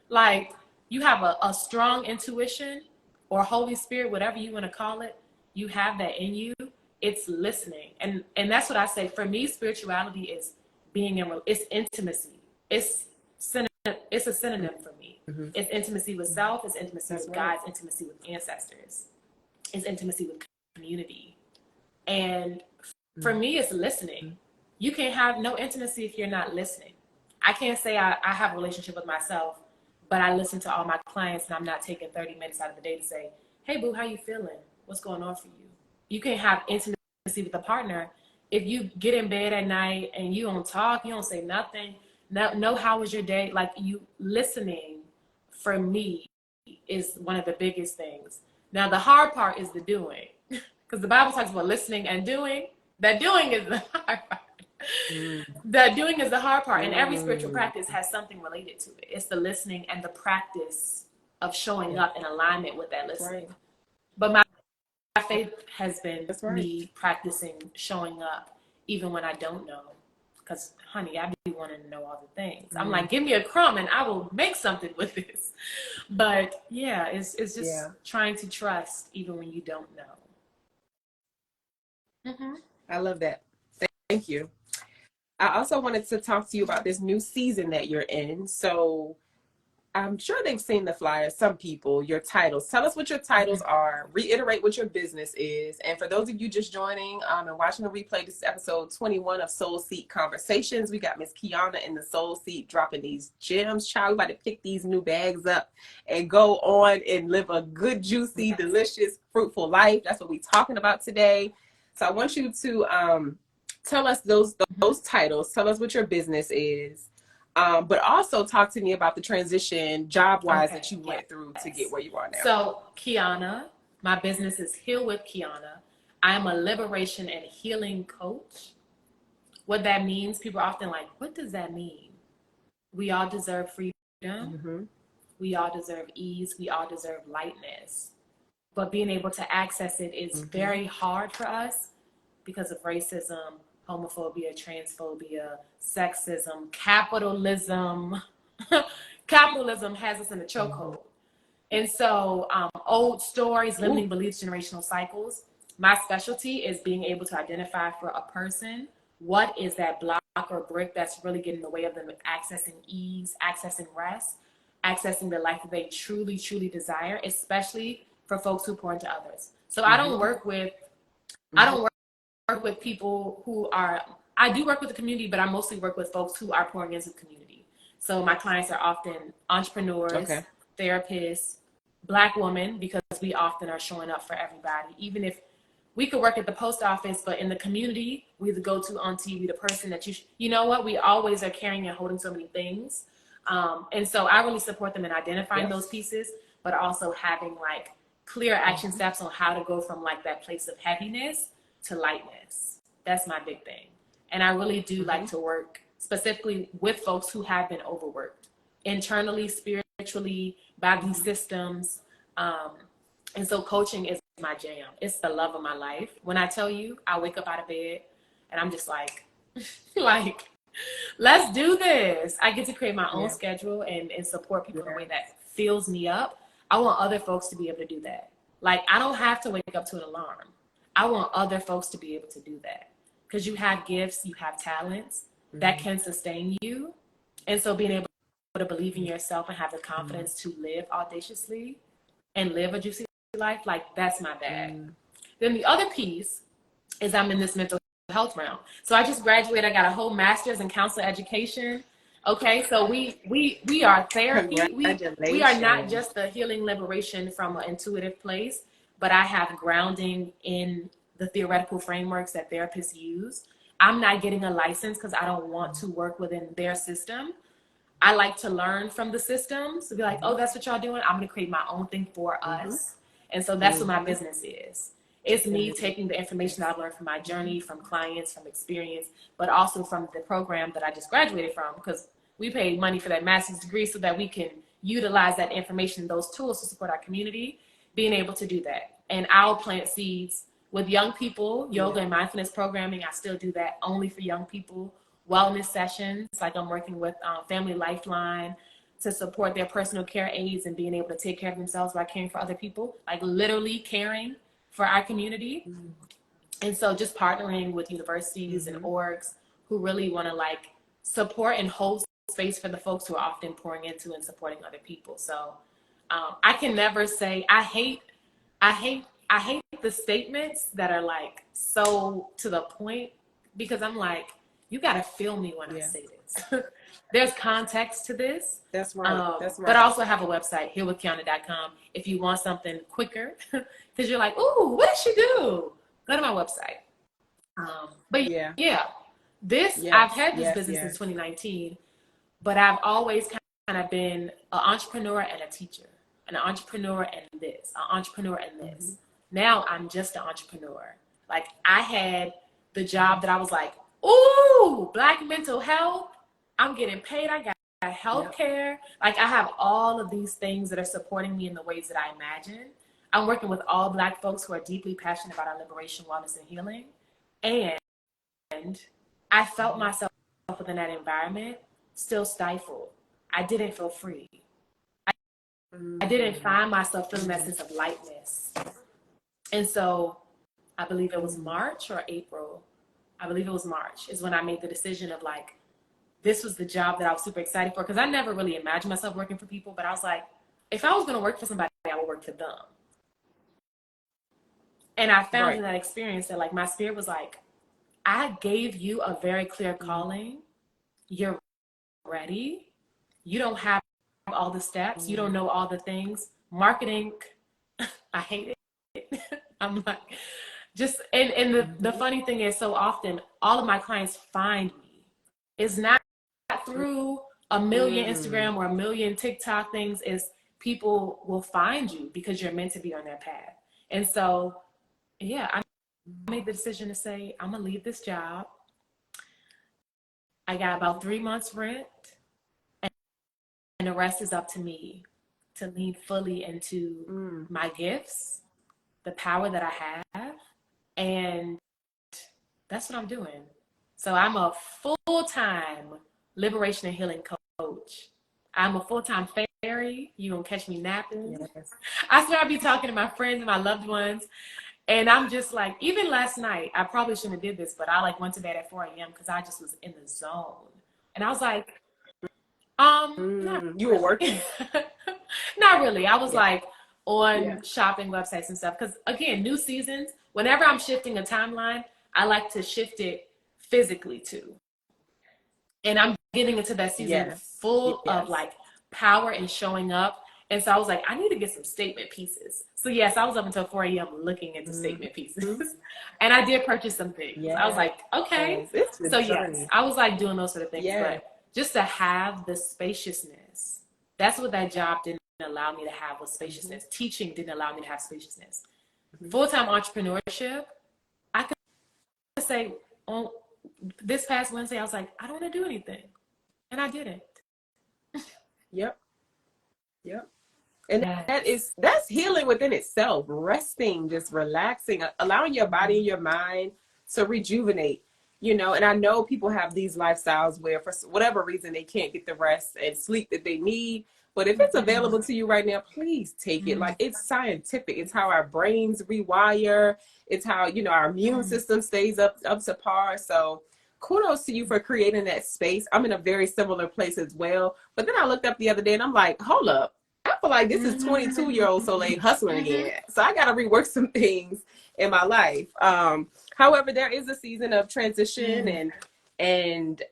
Like, you have a strong intuition or Holy Spirit, whatever you want to call it. You have that in you. It's listening. And that's what I say. For me, spirituality is it's intimacy. It's a synonym for me. It's intimacy with self. It's intimacy with God. It's intimacy with ancestors. It's intimacy with community. And For me, it's listening. You can't have no intimacy if you're not listening. I can't say I have a relationship with myself, but I listen to all my clients and I'm not taking 30 minutes out of the day to say, hey, boo, how you feeling? What's going on for you? You can't have intimacy with a partner if you get in bed at night and you don't talk, you don't say nothing. No, how was your day? Like, you listening, for me, is one of the biggest things. Now, the hard part is the doing, because the Bible talks about listening and doing. That doing is the hard part. That doing is the hard part, and every spiritual practice has something related to it. It's the listening and the practice of showing up in alignment with that listening. But my faith has been me practicing showing up even when I don't know. Because, honey, I be wanting to know all the things. I'm like, give me a crumb and I will make something with this. But yeah, it's just trying to trust even when you don't know. I love that. Thank you. I also wanted to talk to you about this new season that you're in. So I'm sure they've seen the flyers, some people, your titles. Tell us what your titles are. Reiterate what your business is. And for those of you just joining and watching the replay, this is episode 21 of Soul Seat Conversations. We got Miss Keonna in the Soul Seat dropping these gems. Child, we about to pick these new bags up and go on and live a good, juicy, delicious, fruitful life. That's what we're talking about today. So I want you to tell us those titles. Tell us what your business is. But also talk to me about the transition job-wise that you went through to get where you are now. So Keonna, my business is Heal with Keonna. I'm a liberation and healing coach. What that means, people are often like, what does that mean? We all deserve freedom. We all deserve ease. We all deserve lightness. But being able to access it is very hard for us because of racism, homophobia, transphobia, sexism, capitalism. Capitalism has us in a chokehold. And so old stories, limiting beliefs, generational cycles. My specialty is being able to identify for a person what is that block or brick that's really getting in the way of them accessing ease, accessing rest, accessing the life that they truly, truly desire, especially for folks who pour into others. So I don't work with, work with people who are, I do work with the community, but I mostly work with folks who are pouring into the community. So my clients are often entrepreneurs, therapists, Black women, because we often are showing up for everybody. Even if we could work at the post office, but in the community, we the go-to auntie, we the person that you know what, we always are carrying and holding so many things. And so I really support them in identifying those pieces, but also having like clear action steps on how to go from like that place of heaviness to lightness. That's my big thing. And I really do like to work specifically with folks who have been overworked internally, spiritually, by these systems. And so coaching is my jam. It's the love of my life. When I tell you, I wake up out of bed and I'm just like, let's do this. I get to create my own schedule and support people in a way that fills me up. I want other folks to be able to do that. Like, I don't have to wake up to an alarm. I want other folks to be able to do that. Because you have gifts, you have talents that can sustain you. And so being able to believe in yourself and have the confidence to live audaciously and live a juicy life, like, that's my bag. Then the other piece is I'm in this mental health realm. So I just graduated. I got a whole master's in counselor education. Okay, so we are therapy. We are not just the healing liberation from an intuitive place, but I have grounding in the theoretical frameworks that therapists use. I'm not getting a license because I don't want to work within their system. I like to learn from the systems to be like, oh, that's what y'all doing. I'm going to create my own thing for us. And so that's what my business is. It's me taking the information that I've learned from my journey, from clients, from experience, but also from the program that I just graduated from, because we paid money for that master's degree so that we can utilize that information, those tools to support our community, being able to do that. And I'll plant seeds with young people, yoga and mindfulness programming. I still do that only for young people. Wellness sessions, like I'm working with Family Lifeline to support their personal care aides and being able to take care of themselves by caring for other people, like literally caring for our community. And so just partnering with universities and orgs who really want to like support and hold space for the folks who are often pouring into and supporting other people. So I can never say, I hate I hate the statements that are like so to the point, because I'm like, you got to feel me when I say this. There's context to this. That's right. That's But I right. also have a website, healwithkeonna.com, if you want something quicker, because you're like, ooh, what did she do? Go to my website. But Yeah. I've had this Yes. business since Yes. 2019, but I've always kind of been an entrepreneur and a teacher, an entrepreneur and this, an entrepreneur and this. Now I'm just an entrepreneur. Like, I had the job that I was like, ooh, Black mental health. I'm getting paid. I got health care. Like, I have all of these things that are supporting me in the ways that I imagine. I'm working with all Black folks who are deeply passionate about our liberation, wellness, and healing. And I felt myself within that environment still stifled. I didn't feel free. I didn't find myself feeling that sense of lightness. And so I believe it was March or April. I believe it was March is when I made the decision of like, this was the job that I was super excited for. Because I never really imagined myself working for people, but I was like, if I was going to work for somebody, I would work for them. And I found in that experience that like my spirit was like, I gave you a very clear calling. You're ready. You don't have all the steps. You don't know all the things. Marketing, I hate it. I'm like, just, and the funny thing is, so often all of my clients find me. It's not through a million Instagram or a million TikTok things. Is people will find you because you're meant to be on their path. And so, yeah, I made the decision to say, I'm gonna leave this job. I got about 3 months rent, and the rest is up to me to lean fully into my gifts, the power that I have, and that's what I'm doing. So I'm a full-time liberation and healing coach. I'm a full-time fairy. You gonna catch me napping. Yes. I swear I be talking to my friends and my loved ones, and I'm just like, even last night, I probably shouldn't have did this, but I like went to bed at 4 a.m. because I just was in the zone. And I was like, you were working? Not really. I was like on shopping websites and stuff. Because again, new seasons, whenever I'm shifting a timeline, I like to shift it physically too. And I'm getting into that season full of like power and showing up. And so I was like, I need to get some statement pieces. So yes, I was up until 4 a.m. looking into statement pieces. And I did purchase some things. I was like, okay. So yes, I was like doing those sort of things. But just to have the spaciousness, that's what that job didn't allow me to have, was spaciousness. Teaching didn't allow me to have spaciousness. Full-time entrepreneurship, I could say on this past Wednesday, I was like, I don't want to do anything. And I didn't. Yep. And that's healing within itself. Resting, just relaxing, allowing your body and your mind to rejuvenate, you know. And I know people have these lifestyles where for whatever reason they can't get the rest and sleep that they need. But if it's available to you right now, please take it. Like, it's scientific. It's how our brains rewire. It's how, you know, our immune system stays up to par. So kudos to you for creating that space. I'm in a very similar place as well. But then I looked up the other day and I'm like, hold up. I feel like this is 22-year-old Soliel hustling again. So I got to rework some things in my life. However, there is a season of transition and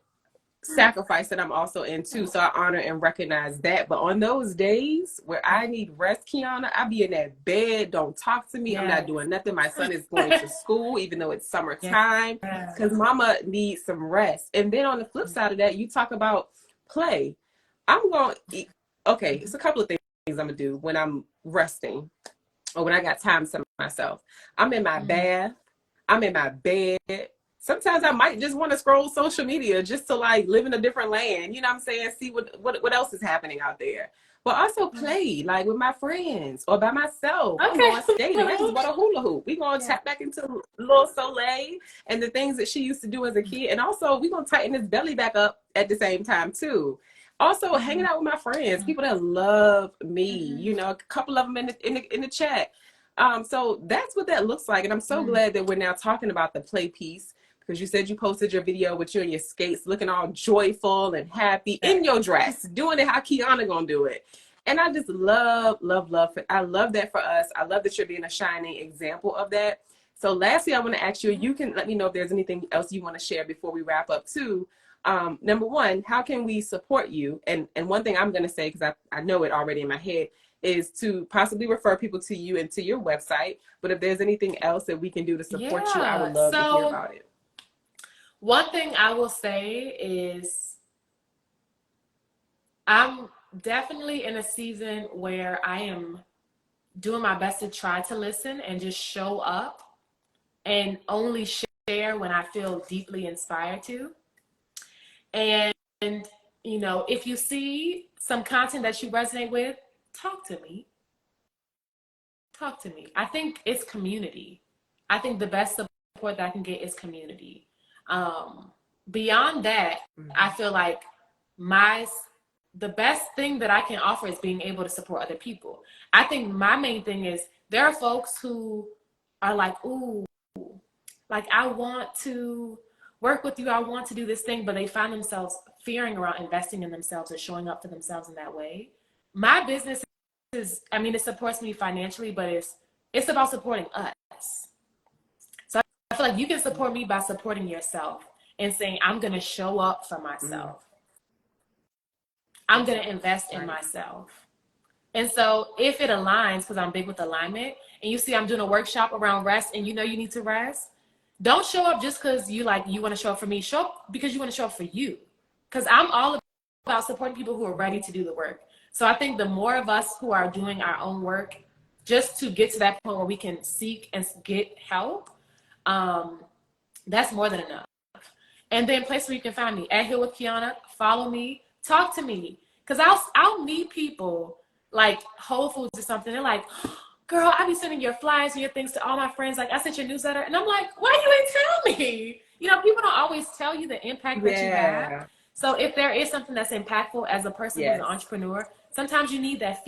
sacrifice that I'm also in too. So I honor and recognize that. But on those days where I need rest, Keonna, I be in that bed. Don't talk to me. I'm not doing nothing. My son is going to school, even though it's summertime, because mama needs some rest. And then on the flip side of that, you talk about play. I'm going to okay, it's a couple of things I'm gonna do when I'm resting or when I got time to myself. I'm in my bath, I'm in my bed. Sometimes I might just want to scroll social media just to like live in a different land, you know what I'm saying? See what else is happening out there. But also play like with my friends or by myself. I'm going skating. I just bought a hula hoop. We're gonna tap back into little Soleil and the things that she used to do as a kid. And also we're gonna tighten his belly back up at the same time too. Also, hanging out with my friends, people that love me, you know, a couple of them in the chat. So that's what that looks like. And I'm so glad that we're now talking about the play piece, because you said you posted your video with you and your skates looking all joyful and happy in your dress, doing it how Keonna gonna do it. And I just love, love, love. I love that for us. I love that you're being a shining example of that. So lastly, I want to ask you, you can let me know if there's anything else you want to share before we wrap up too. Number one, how can we support you? And one thing I'm going to say, because I know it already in my head, is to possibly refer people to you and to your website. But if there's anything else that we can do to support you, I would love to hear about it. One thing I will say is I'm definitely in a season where I am doing my best to try to listen and just show up and only share when I feel deeply inspired to. And, you know, if you see some content that you resonate with, talk to me. Talk to me. I think it's community. I think the best support that I can get is community. Beyond that, I feel like the best thing that I can offer is being able to support other people. I think my main thing is there are folks who are like, ooh, like I want to work with you. I want to do this thing, but they find themselves fearing around investing in themselves or showing up for themselves in that way. My business is, I mean, it supports me financially, but it's about supporting us. So I feel like you can support me by supporting yourself and saying, I'm going to show up for myself. I'm going to invest in myself. And so if it aligns, because I'm big with alignment, and you see I'm doing a workshop around rest and you know you need to rest, don't show up just because you want to show up for me. Show up because you want to show up for you. Because I'm all about supporting people who are ready to do the work. So I think the more of us who are doing our own work just to get to that point where we can seek and get help, that's more than enough. And then place where you can find me, at Heal with Keonna. Follow me, talk to me. Because I'll meet people like Whole Foods or something. They're like, girl, I be sending your flyers and your things to all my friends. Like, I sent your newsletter. And I'm like, why you ain't tell me? You know, people don't always tell you the impact that you have. So if there is something that's impactful as a person who's an entrepreneur, sometimes you need that